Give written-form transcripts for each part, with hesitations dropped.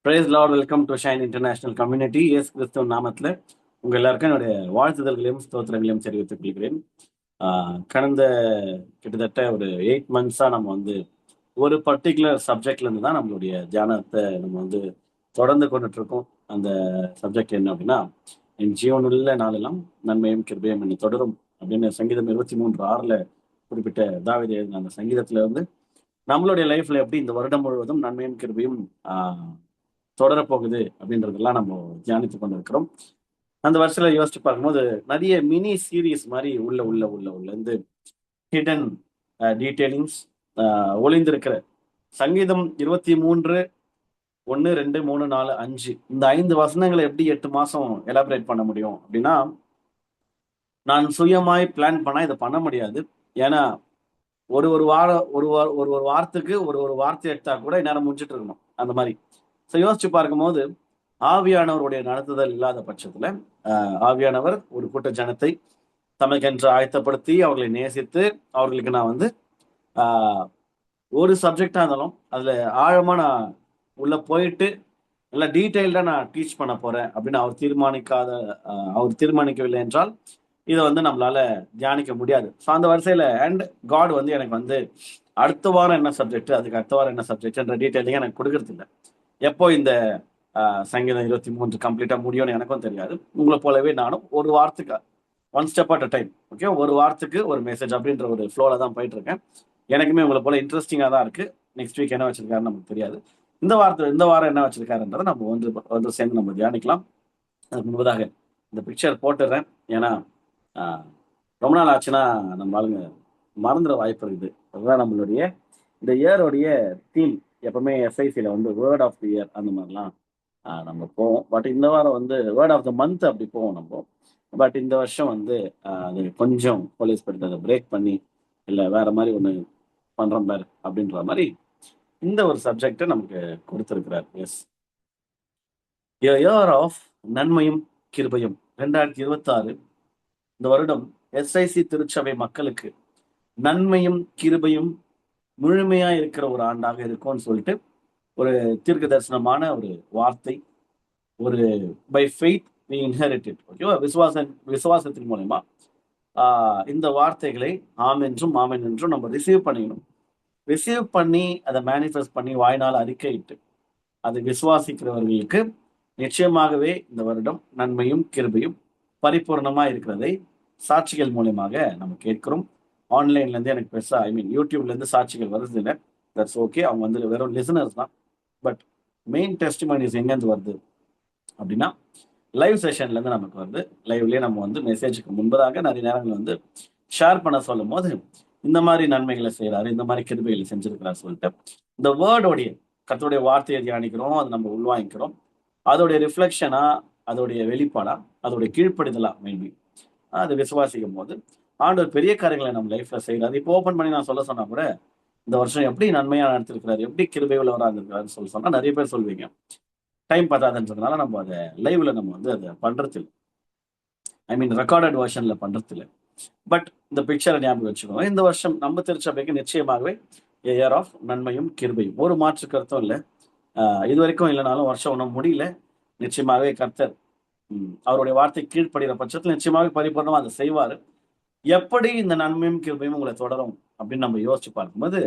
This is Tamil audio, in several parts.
Price lord, welcome to shine international community. Yesu கிறிஸ்துவ நாமத்தில் உங்கள் எல்லாருக்கும் என்னுடைய வாழ்த்துதல்களையும் ஸ்தோத்திரங்களையும் தெரிவித்துக் கொள்கிறேன். கடந்த கிட்டத்தட்ட ஒரு 8 months நம்ம வந்து ஒரு பர்டிகுலர் சப்ஜெக்ட்ல இருந்து தான் நம்மளுடைய தியானத்தை நம்ம வந்து தொடர்ந்து கொண்டுட்டு இருக்கோம். அந்த சப்ஜெக்ட் என்ன அப்படின்னா, என் ஜீவனுள்ள நாளெல்லாம் நன்மையும் கிருபையும் என்னை தொடரும் அப்படின்னு சங்கீதம் 23:6 குறிப்பிட்ட தாவீது எழுதின அந்த சங்கீதத்துல வந்து நம்மளுடைய லைஃப்ல எப்படி இந்த வருடம் முழுவதும் நன்மையும் கிருபையும் தொடரப்போகுது அப்படின்றதெல்லாம் நம்ம தியானித்து கொண்டிருக்கிறோம். அந்த வருஷத்துல யோசிச்சு பார்க்கும்போது நிறைய மினி சீரீஸ் மாதிரி உள்ள இருந்து ஹிடன் டீட்டெயிலிங்ஸ் ஒளிந்திருக்கிற சங்கீதம் 23:1, 2, 3, 4, 5 இந்த 5 வசனங்களை எப்படி 8 மாசம் எலாபரேட் பண்ண முடியும் அப்படின்னா, நான் சுயமாய் பிளான் பண்ணா இதை பண்ண முடியாது. ஏன்னா ஒரு ஒரு வாரம் ஒரு வாரத்துக்கு ஒரு வார்த்தை எடுத்தா கூட நேரம் முடிச்சுட்டு இருக்கணும். அந்த மாதிரி யோசிச்சு பார்க்கும்போது ஆவியானவருடைய நடத்துதல் இல்லாத பட்சத்துல ஆவியானவர் ஒரு கூட்ட ஜனத்தை தமக்கென்று ஆயத்தப்படுத்தி அவர்களை நேசித்து அவர்களுக்கு நான் வந்து ஒரு சப்ஜெக்டா இருந்தாலும் அதுல ஆழமா நான் உள்ள போயிட்டு நல்லா டீட்டெயில்டா நான் டீச் பண்ண போறேன் அப்படின்னு அவர் தீர்மானிக்கவில்லை என்றால் இதை வந்து நம்மளால தியானிக்க முடியாது. ஸோ அந்த வரிசையில அண்ட் காட் வந்து எனக்கு வந்து அடுத்த வாரம் என்ன சப்ஜெக்ட், அதுக்கு அடுத்த வாரம் என்ன சப்ஜெக்ட்ன்ற டீட்டெயிலிங்க எனக்கு கொடுக்கறது இல்லை. எப்போ இந்த சங்கீதம் 23 கம்ப்ளீட்டா முடியும்னு எனக்கும் தெரியாது. உங்களை போலவே நானும் ஒரு வாரத்துக்கு one step at a time, okay, ஒரு வாரத்துக்கு ஒரு மெசேஜ் அப்படின்ற ஒரு ஃப்ளோல தான் போயிட்டு இருக்கேன். எனக்குமே உங்களை போல இன்ட்ரெஸ்டிங்கா தான் இருக்கு. நெக்ஸ்ட் வீக் என்ன வச்சிருக்காருன்னு நமக்கு தெரியாது. இந்த வாரம் என்ன வச்சிருக்காருன்றதை நம்ம வந்து சேர்ந்து நம்ம தியானிக்கலாம். அதுக்கு முன்பதாக இந்த பிக்சர் போட்டுடுறேன். ஏன்னா ரொம்ப நாள் ஆச்சுன்னா நம்ம ஆளுங்க மறந்துட வாய்ப்பு இருக்குது. அதுதான் நம்மளுடைய இந்த இயரோடைய தீம். எப்பவுமே எஸ்ஐசியில வந்து வேர்ட் ஆஃப் தி இயர் அந்த மாதிரிலாம் நம்ம போவோம். பட் இந்த வாரம் வந்து வேர்ட் ஆஃப் த மந்த் அப்படி போவோம் நம்ம. பட் இந்த வருஷம் வந்து அது கொஞ்சம் போலீஸ் படுத்த அதை பிரேக் பண்ணி இல்லை வேற மாதிரி ஒன்று பண்றோம் பாரு அப்படின்ற மாதிரி இந்த ஒரு சப்ஜெக்டை நமக்கு கொடுத்திருக்கிறார். எஸ், இயர் ஆஃப் நன்மையும் கிருபையும் 2026 இந்த வருடம் எஸ்ஐசி திருச்சபை மக்களுக்கு நன்மையும் கிருபையும் முழுமையா இருக்கிற ஒரு ஆண்டாக இருக்கும்னு சொல்லிட்டு ஒரு தீர்க்க தரிசனமான ஒரு வார்த்தை, ஒரு பை ஃபெய்த் we inherited, ஓகேவா, விசுவாசத்தின் மூலமா இந்த வார்த்தைகளை ஆம் என்றும் நம்ம ரிசீவ் பண்ணிக்கணும். ரிசீவ் பண்ணி அதை மேனிஃபெஸ்ட் பண்ணி வாய்நாள் அறிக்கையிட்டு அதை விசுவாசிக்கிறவர்களுக்கு நிச்சயமாகவே இந்த வருடம் நன்மையும் கிருபையும் பரிபூர்ணமா இருக்கிறதை சாட்சிகள் மூலியமாக நம்ம கேட்கிறோம். ஆன்லைன்ல இருந்து எனக்கு பெருசா யூடியூப்ல இருந்து சாட்சிகள் வருது இல்லை, தட்ஸ் ஓகே. அவங்க வந்து வெறும் லிசனர்ஸ் தான். பட் மெயின் டெஸ்டிமனிஸ் எங்கேருந்து வருது அப்படின்னா லைவ் செஷன்ல இருந்து நமக்கு வருது. லைவ்லயே நம்ம வந்து மெசேஜுக்கு முன்பதாக நிறைய நேரங்கள் வந்து ஷேர் பண்ண சொல்லும் போது இந்த மாதிரி நன்மைகளை செய்யறாரு, இந்த மாதிரி கிருபைகளை செஞ்சிருக்கிறாரு சொல்லிட்டு இந்த வேர்டோடைய கர்த்தருடைய வார்த்தையை தியானிக்கிறோம், அதை நம்ம உள்வாங்கிக்கிறோம். அதோடைய ரிஃப்ளெக்ஷனா, அதோடைய வெளிப்பாடா, அதோடைய கீழ்ப்படிதலா மேபி அது விசுவாசிக்கும் போது ஆண்டவர் பெரிய காரியங்களை நம்ம லைஃப்ல செய்யறாரு. இப்போ ஓப்பன் பண்ணி நான் சொல்ல சொன்னா கூட இந்த வருஷம் எப்படி நன்மையா நடத்திருக்கிறாரு, எப்படி கிருபை உள்ளவராக இருந்திருக்காருன்னு சொல்லி சொன்னா நிறைய பேர் சொல்வீங்க. டைம் பத்தாதுன்றதுனால நம்ம அதை லைவ்ல நம்ம வந்து அதை பண்றது இல்லை. ரெக்கார்டட் வெர்ஷன்ல பண்றது இல்லை. பட் இந்த பிக்சரை ஞாபகம் வச்சுக்கோங்க. இந்த வருஷம் நம்ம திருச்சபைக்கு நிச்சயமாகவே இயர் ஆஃப் நன்மையும் கிருபையும், ஒரு மாற்று கருத்தும் இல்லை. இது வரைக்கும் இல்லைனாலும் வருஷம் ஒன்றும் முடியல. நிச்சயமாகவே கர்த்தர் அவருடைய வார்த்தை கீழ்ப்படுகிற பட்சத்தில் நிச்சயமாக பரிபூர்ணமா அதை செய்வாரு. எப்படி இந்த நன்மையும் கிருபையும் உங்களை தொடரும் அப்படின்னு நம்ம யோசிச்சு பார்க்கும்போது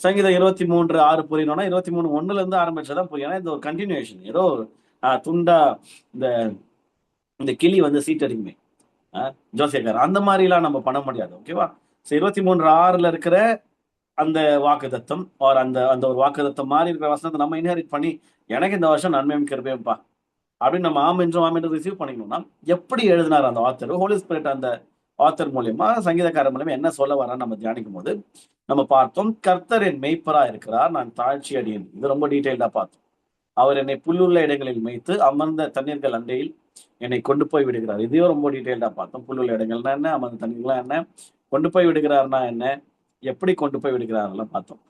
சங்கீதம் 23:6 புரியணும்னா 23:1 இருந்து ஆரம்பிச்சதான் புரியும். ஏன்னா இந்த ஒரு கண்டினியூஷன். ஏதோ துண்டா இந்த இந்த கிளி வந்து சீட்டடிக்குமே ஜோசியக்காரர், அந்த மாதிரிலாம் நம்ம பண்ண முடியாது. ஓகேவா? 23:6 இருக்கிற அந்த வாக்குத்தத்தம் அந்த அந்த ஒரு வாக்குத்தத்தம் மாதிரி இருக்கிற வசனத்தை நம்ம இன்ஹெரிட் பண்ணி எனக்கு இந்த வருஷம் நன்மையும் கிருபையும்பா அப்படின்னு நம்ம ஆமென்றும் ரிசீவ் பண்ணிக்கணும்னா எப்படி எழுதினார் அந்த ஆத்தர், ஹோலி ஸ்பிரிட் அந்த ஆத்தர் மூலியமா சங்கீதக்காரர் மூலியமா என்ன சொல்ல வரான்னு நம்ம தியானிக்கும் போது நம்ம பார்த்தோம், கர்த்தர் என் மெய்ப்பரா இருக்கிறார், நான் தாழ்ச்சி அடியேன். இது ரொம்ப டீட்டெயில்டா பார்த்தோம். அவர் என்னை புல்லுள்ள இடங்களில் மேய்த்து அமர்ந்த தண்ணீர்கள் அண்டையில் என்னை கொண்டு போய் விடுகிறார். இதையும் ரொம்ப டீட்டெயில்டா பார்த்தோம். புல்லுள்ள இடங்கள்னா என்ன, அமர்ந்த தண்ணீர்கள்லாம் என்ன, கொண்டு போய் விடுகிறார்னா என்ன, எப்படி கொண்டு போய் விடுகிறாரெல்லாம் பார்த்தோம்.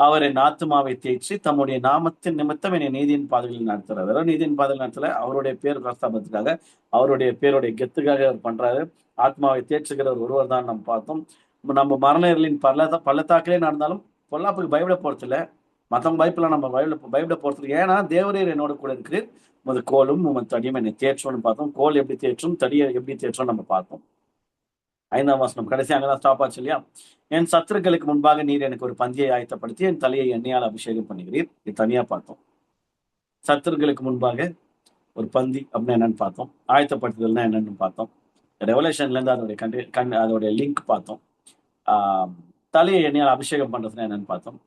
அவர் என் ஆத்துமாவை தேய்ச்சி தம்முடைய நாமத்தின் நிமித்தம் என்னை நீதியின் பாதைகளில் நடத்துறாரு. வெறும் நீதியின் பாதையில் நடத்தல, அவருடைய பேர் பிரஸ்தாபத்துக்காக, அவருடைய பேருடைய கெத்துக்காக அவர் பண்றாரு. ஆத்மாவை தேய்ச்சுகிறவர் ஒருவர் தான் நம்ம பார்த்தோம். நம்ம மரணர்களின் பள்ளத்தாக்கிலே நடந்தாலும் பொல்லாப்புக்கு பயப்பட போறது இல்லை. மத்தவங்க பயப்படலாம், நம்ம பயப்பட போறது. ஏன்னா தேவரீர் என்னோட கூட இருக்கு, உமது கோலும் உமது தடியும் என்னை தேற்றும்னு பார்த்தோம். கோல் எப்படி தேற்றும், தடியை எப்படி தேற்றும் நம்ம பார்த்தோம். 5ஆம் வசனம் கடைசி அங்கதான் ஸ்டாப் ஆச்சு இல்லையா? என் சத்துருக்களுக்கு முன்பாக நீர் எனக்கு ஒரு பந்தியை ஆயத்தப்படுத்தி என் தலையை எண்ணெயால் அபிஷேகம் பண்ணுகிறீர். இது தனியா பார்த்தோம். சத்துருக்களுக்கு முன்பாக ஒரு பந்தி அப்படின்னா என்னன்னு பார்த்தோம். ஆயத்தப்படுத்துதல்னா என்னன்னு பார்த்தோம். ரெவலேஷன்ல இருந்து அதோடைய லிங்க் பார்த்தோம். தலையை எண்ணெயால் அபிஷேகம் பண்றதுன்னா என்னன்னு பார்த்தோம்.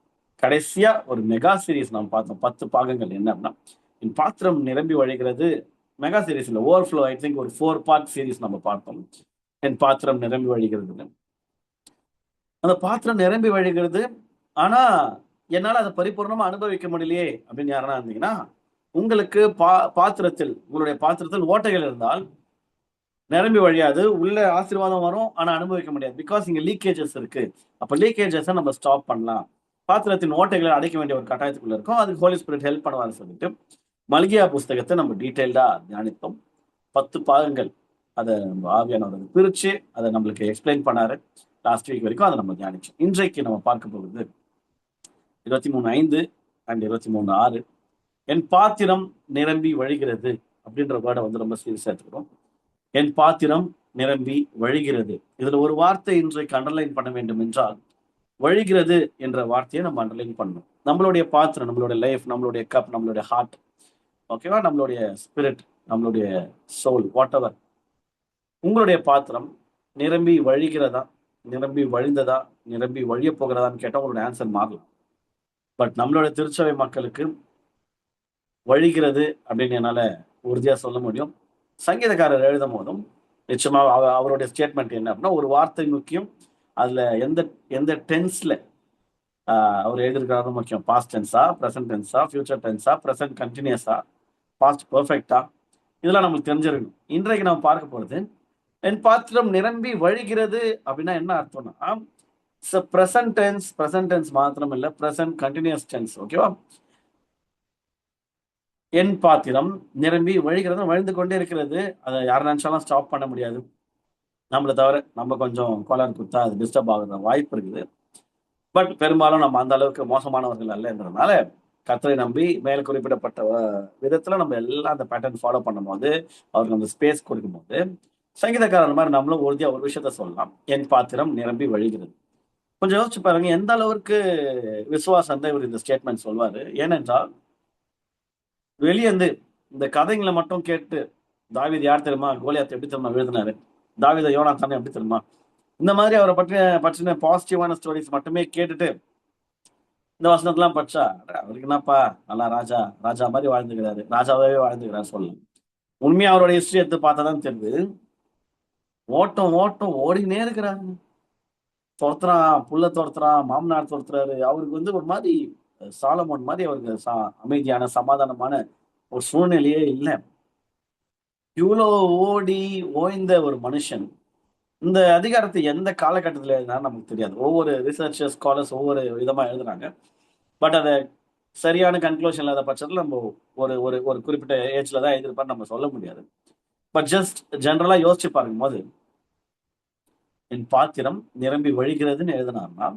கடைசியா ஒரு மெகா சீரிஸ் நம்ம பார்த்தோம். 10 பாகங்கள். என்ன அப்படின்னா, என் பாத்திரம் நிரம்பி வழிகிறது. மெகா சீரிஸ் இல்ல, ஓவர்ஃப்ளோ, ஐ திங்க் ஒரு 4 பார்ட் சீரிஸ் நம்ம பார்த்தோம். என் பாத்திரம் நிரம்பி வழிகிறது. அந்த பாத்திரம் நிரம்பி வழிகிறது. ஆனா என்னால அதை பரிபூர்ணமா அனுபவிக்க முடியலையே அப்படின்னு யாரா இருந்தீங்கன்னா, உங்களுக்கு பாத்திரத்தில், உங்களுடைய பாத்திரத்தில் ஓட்டைகள் இருந்தால் நிரம்பி வழியாது. உள்ள ஆசீர்வாதம் வரும், ஆனா அனுபவிக்க முடியாது. பிகாஸ் இங்க லீக்கேஜஸ் இருக்கு. அப்ப லீக்கேஜஸை நம்ம ஸ்டாப் பண்ணலாம். பாத்திரத்தின் ஓட்டைகளை அடைக்க வேண்டிய ஒரு கட்டாயத்துக்குள்ள இருக்கும். அதுக்கு ஹோலி ஸ்பிரிட் ஹெல்ப் பண்ணுவான்னு சொல்லிட்டு மல்கியா புஸ்தகத்தை நம்ம டீட்டெயில்டா தியானித்தோம். 10 பாகங்கள் அதை ஆவியானவர் பிரிச்சு அதை நம்மளுக்கு எக்ஸ்பிளைன் பண்ணாரு. லாஸ்ட் வீக் வரைக்கும் அதை நம்ம தியானிச்சோம். இன்றைக்கு நம்ம பார்க்க போகுது 23:5 அண்ட் 23:6. என் பாத்திரம் நிரம்பி வழிகிறது அப்படின்ற வேர்டை வந்து ரொம்ப சீரியஸா எடுத்துக்கிறோம். என் பாத்திரம் நிரம்பி வழிகிறது. இதுல ஒரு வார்த்தை இன்றைக்கு அண்டர்லைன் பண்ண வேண்டும் என்றால், வழிகிறது என்ற வார்த்தையை நம்ம அண்டர்லைன் பண்ணணும். நம்மளுடைய பாத்திரம், நம்மளுடைய லைஃப், நம்மளுடைய கப், நம்மளுடைய ஹார்ட், ஓகேவா, நம்மளுடைய ஸ்பிரிட், நம்மளுடைய சோல், வாட் எவர், உங்களுடைய பாத்திரம் நிரம்பி வழிகிறதா, நிரம்பி வழிந்ததா, நிரம்பி வழிய போகிறதான்னு கேட்டா உங்களுடைய ஆன்சர் மாறலாம். பட் நம்மளுடைய திருச்சபை மக்களுக்கு வழிகிறது அப்படின்னு என்னால உறுதியா சொல்ல முடியும். சங்கீதக்காரர் எழுதும் போதும் நிச்சயமா அவருடைய ஸ்டேட்மெண்ட் என்ன அப்படின்னா, ஒரு வார்த்தை முக்கியம், அதுல எந்த எந்த டென்ஸ்ல அவர் எழுதியிருக்கிறாரும் முக்கியம். பாஸ்ட் டென்ஸா, ப்ரெசன்ட் டென்ஸா, ஃபியூச்சர் டென்ஸா, ப்ரெசன்ட் கண்டினியூஸா, பாஸ்ட் பெர்ஃபெக்டா, இதெல்லாம் நமக்கு தெரிஞ்சிருக்கணும். இன்றைக்கு நம்ம பார்க்க போறது, என் பாத்திரம் நிரம்பி வழிகிறது அப்படின்னா என்ன அர்த்தம்னா, ப்ரெசன்ட் டென்ஸ். ப்ரெசன்ட் டென்ஸ் மாத்திரம் இல்ல, ப்ரெசன்ட் கண்டினியூஸ் டென்ஸ். ஓகேவா? என் பாத்திரம் நிரம்பி வழிகிறது, வழிந்து கொண்டே இருக்கிறது. அதை யார் நினைச்சாலும் ஸ்டாப் பண்ண முடியாது. நம்மளை தவிர நம்ம கொஞ்சம் கோளாறு கொடுத்தா அது டிஸ்டர்ப் ஆகுற வாய்ப்பு இருக்குது. பட் பெரும்பாலும் நம்ம அந்த அளவுக்கு மோசமானவர்கள் அல்லன்றதுனால கர்த்தரை நம்பி மேல குறிப்பிடப்பட்ட விதத்துல நம்ம எல்லாம் அந்த பேட்டர்ன் ஃபாலோ பண்ணும் போது, அவருக்கு அந்த ஸ்பேஸ் கொடுக்கும் போது, சங்கீதக்காரன் மாதிரி நம்மளும் உறுதியா ஒரு விஷயத்த சொல்லலாம், என் பாத்திரம் நிரம்பி வழிகிறது. கொஞ்சம் யோசிச்சு பாருங்க, எந்த அளவுக்கு விசுவாசம் தான் இவர் இந்த ஸ்டேட்மெண்ட் சொல்வாரு. ஏனென்றால் வெளியேந்து இந்த கதைங்களை மட்டும் கேட்டு, தாவீது யார் தெரியுமா, கோலியாத் எப்படி தெரியுமா எழுதினாரு, தாவீதை யோனாத்தானே எப்படி தெரியுமா, இந்த மாதிரி அவரை பற்றின பாசிட்டிவான ஸ்டோரிஸ் மட்டுமே கேட்டுட்டு இந்த வசனத்தெல்லாம் படிச்சா, அவருக்கு என்னப்பா நல்லா ராஜா ராஜா மாதிரி வாழ்ந்துக்கிறாரு, ராஜாவே வாழ்ந்துக்கிறாரு சொல்லலாம். உண்மையா அவரோட ஹிஸ்டரி எடுத்து பார்த்தாதான் தெரியுது, ஓட்டம் ஓட்டம் ஓடினே இருக்கிறாரு. துரத்துறான், புள்ள துரத்துறான், மாமனார் துரத்துறாரு. அவருக்கு வந்து ஒரு மாதிரி சாலமோன் மாதிரி அவருக்கு அமைதியான சமாதானமான ஒரு சூழ்நிலையே இல்லை. இவ்வளோ ஓடி ஓய்ந்த ஒரு மனுஷன் இந்த அதிகாரத்தை எந்த காலகட்டத்தில் எழுதினாலும் நமக்கு தெரியாது. ஒவ்வொரு ரிசர்ச்சர்ஸ், ஸ்காலர்ஸ் ஒவ்வொரு விதமா எழுதுறாங்க. பட் அதை சரியான கன்க்ளூஷன் இல்லாத பட்சத்தில் நம்ம ஒரு ஒரு ஒரு குறிப்பிட்ட ஏஜ்ல தான் எழுதிருப்பான்னு நம்ம சொல்ல முடியாது. பட் ஜஸ்ட் ஜென்ரலா யோசிச்சு பார்க்கும் போது, என் பாத்திரம் நிரம்பி வழிகிறதுன்னு எழுதினார்னா,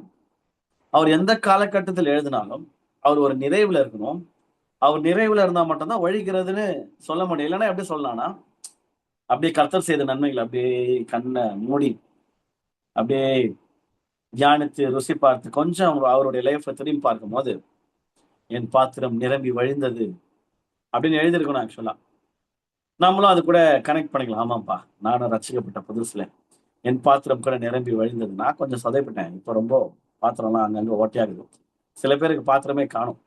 அவர் எந்த காலகட்டத்தில் எழுதினாலும் அவர் ஒரு நிறைவுல இருக்கணும். அவர் நிறைவுல இருந்தா மட்டும்தான் வழிகிறதுன்னு சொல்ல முடியும். இல்லைன்னா எப்படி சொல்லலாம்னா, அப்படியே கர்த்தர் செய்த நன்மைகள் அப்படியே கண்ணை மூடி அப்படியே தியானித்து ருசி பார்த்து கொஞ்சம் அவருடைய லைஃப்பை திரும்பி பார்க்கும் போது, என் பாத்திரம் நிரம்பி வழிந்தது அப்படின்னு எழுதியிருக்கணும். ஆக்சுவலா நம்மளும் அது கூட கனெக்ட் பண்ணிக்கலாம். ஆமாப்பா, நானும் ரசிக்கப்பட்ட புதுசுல என் பாத்திரம் கூட நிரம்பி வழிந்தது. நான் கொஞ்சம் சதைப்பட்டேன். இப்போ ரொம்ப பாத்திரம்லாம் அங்கங்க ஓட்டையாகுது. சில பேருக்கு பாத்திரமே காணும்.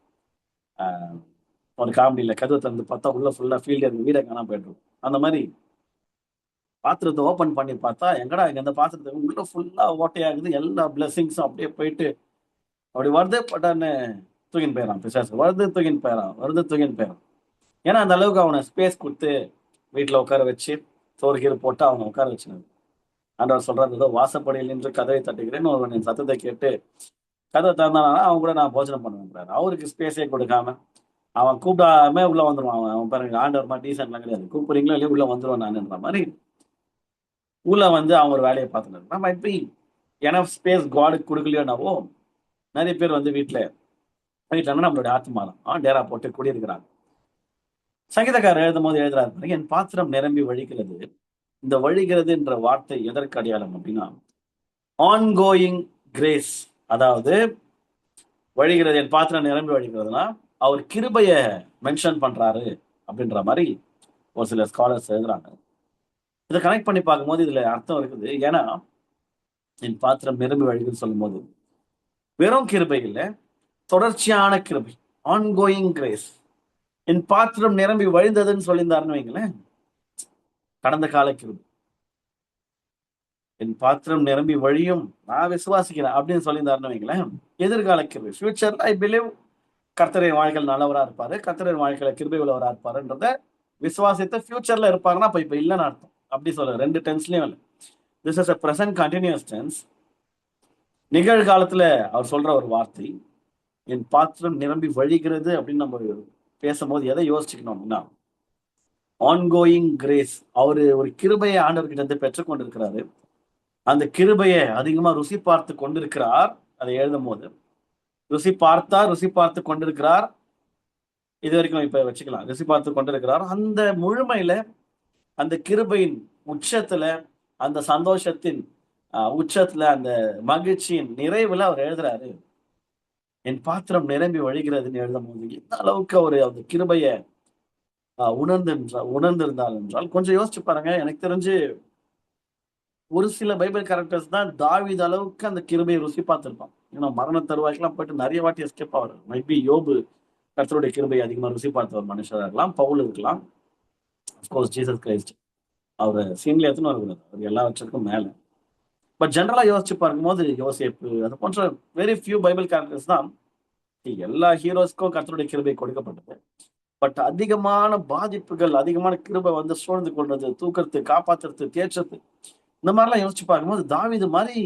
ஒரு காமெடியில கதவை திறந்து பார்த்தா உள்ள ஃபுல்லா ஃபீல்டு வீடை காணாம போயிடும். அந்த மாதிரி பாத்திரத்தை ஓபன் பண்ணி பார்த்தா, எங்கடா இங்க அந்த பாத்திரத்துக்கு உள்ள ஃபுல்லா ஓட்டையாகுது, எல்லா பிளெஸிங்ஸும் அப்படியே போயிட்டு அப்படி வருது பட்டான்னு தூக்கின்னு போயிடறான். பிசாசு வருது தூக்கின்னு போயிடறான், வருது தூக்கின்னு போயிடறான். ஏன்னா அந்த அளவுக்கு அவனை ஸ்பேஸ் கொடுத்து வீட்டுல உட்கார வச்சு சோறு கீரை போட்டு அவனை உட்கார வச்சுனாரு. ஆண்டவர் சொல்றாரு, ஏதோ வாசப்படியில் நின்று கதவை தட்டுகிறேன்னு ஒருவன் சத்தத்தை கேட்டு கதவை திறந்தானா அவன் கூட நான் போஜனம் பண்ணுவேன்றாரு. அவருக்கு ஸ்பேஸே கொடுக்காம அவன் கூப்பிடாம உள்ள வந்துருவான். அவன் பாருங்க, ஆண்டவர் மாதிரி டீசன்ட்லாம் கிடையாது. கூப்பிடுறீங்களோ இல்லையா உள்ள வந்துருவான் நானுன்ற மாதிரி உள்ள வந்து அவங்க ஒரு வேலையை பார்த்துட்டு நம்ம இப்படி எனஃப் ஸ்பேஸ் காடுக்கு கொடுக்கலையோனாவோ நிறைய பேர் வந்து வீட்டுல வீட்டுல நம்மளுடைய ஆத்மா தான் டேரா போட்டு குடியிருக்கிறாங்க. சங்கீதக்காரர் எழுதும் போது எழுதுறாரு பாருங்க, என் பாத்திரம் நிரம்பி வழிகிறது. இந்த வழிகிறது என்ற வார்த்தை எதற்கு அடையாளம் அப்படின்னா, ஆன்கோயிங் கிரேஸ். அதாவது வழிகிறது, என் பாத்திரம் நிரம்பி வழிகிறதுனா அவர் கிருபைய மென்ஷன் பண்றாரு அப்படின்ற மாதிரி ஒரு சில ஸ்காலர்ஸ் எழுதுறாங்க. இதை கனெக்ட் பண்ணி பார்க்கும்போது இதுல அர்த்தம் இருக்குது. ஏன்னா என் பாத்திரம் நிரம்பி வழிகிறது சொல்லும் போது வெறும் கிருபை இல்லை, தொடர்ச்சியான கிருபை, ஆன்கோயிங் கிரேஸ். என் பாத்திரம் நிரம்பி வழிந்ததுன்னு சொல்லியிருந்தாருன்னு வைங்களேன், கடந்த கால கிருபை. என் பாத்திரம் நிரம்பி வழியும், நான் விசுவாசிக்கிறேன் அப்படின்னு சொல்லியிருந்தாருன்னு வைங்களேன், எதிர்கால கிருபை, ஃபியூச்சர்ல ஐ பிலீவ் கர்த்தரின் வாழ்க்கையில் நல்லவரா இருப்பாரு, கர்த்தரின் வாழ்க்கையில கிருபை உள்ளவரா இருப்பாருன்றத விசுவாசித்த ஃபியூச்சர்ல இருப்பாருன்னா இப்ப இல்லைன்னு அர்த்தம். அப்படி சொல்ல ரெண்டு டென்ஸ்லயும் இல்லை. This is a present continuous tense. நிகழ்காலத்துல அவர் சொல்ற ஒரு வார்த்தை, என் பாத்திரம் நிரம்பி வழிகிறது அப்படின்னு நம்ம பேசும்போது எதை யோசிச்சுக்கணும் அப்படின்னா, ஆன்கோயிங் கிரேஸ். அவரு ஒரு கிருபையை ஆண்டவர்கிட்ட இருந்து பெற்றுக்கொண்டிருக்கிறாரு. அந்த கிருபையை அதிகமா ருசி பார்த்து கொண்டிருக்கிறார். அதை எழுதும் போது ருசி பார்த்து கொண்டிருக்கிறார். இது வரைக்கும் இப்ப வச்சுக்கலாம், ருசி பார்த்து கொண்டிருக்கிறார். அந்த முழுமையில, அந்த கிருபையின் உச்சத்துல, அந்த சந்தோஷத்தின் உச்சத்துல, அந்த மகிழ்ச்சியின் நிறைவுல அவர் எழுதுறாரு, என் பாத்திரம் நிரம்பி வழிகிறதுன்னு எழுதும் போது எந்த அளவுக்கு அவரு அந்த கிருபைய உணர்ந்திருந்தால் என்றால் கொஞ்சம் யோசிச்சு பாருங்க. எனக்கு தெரிஞ்சு ஒரு சில பைபிள் கேரக்டர்ஸ் தான் தாவீது அளவுக்கு அந்த கிருபையை ருசி பார்த்திருப்பான். ஏன்னா மரண தருவாய்க்கெல்லாம் போயிட்டு நிறைய வாட்டி எஸ்கேப் ஆவார். மைபி யோபு கர்த்தருடைய கிருபையை அதிகமா ருசி பார்த்த ஒரு மனுஷராக இருக்கலாம், பவுல் இருக்கலாம், அப்கோர்ஸ் ஜீசஸ் கிரைஸ்ட். அவர் சீன்ல எத்தனை இருக்கிறார், அவர் எல்லாவற்றுக்கும் மேல. பட் ஜென்ரலா யோசிச்சு பார்க்கும்போது யோசேப்பு அது போன்ற வெரி ஃபியூ பைபிள் கேரக்டர்ஸ் தான். எல்லா ஹீரோஸ்க்கும் கர்த்தருடைய கிருபை கொடுக்கப்பட்டது. பட் அதிகமான பாதிப்புகள், அதிகமான கிருபை வந்து சூழ்ந்து கொள்றது, தூக்கறது, காப்பாத்துறது, தேய்ச்சது, இந்த மாதிரிலாம் யோசிச்சு பார்க்கும்போது தாவீது மாதிரி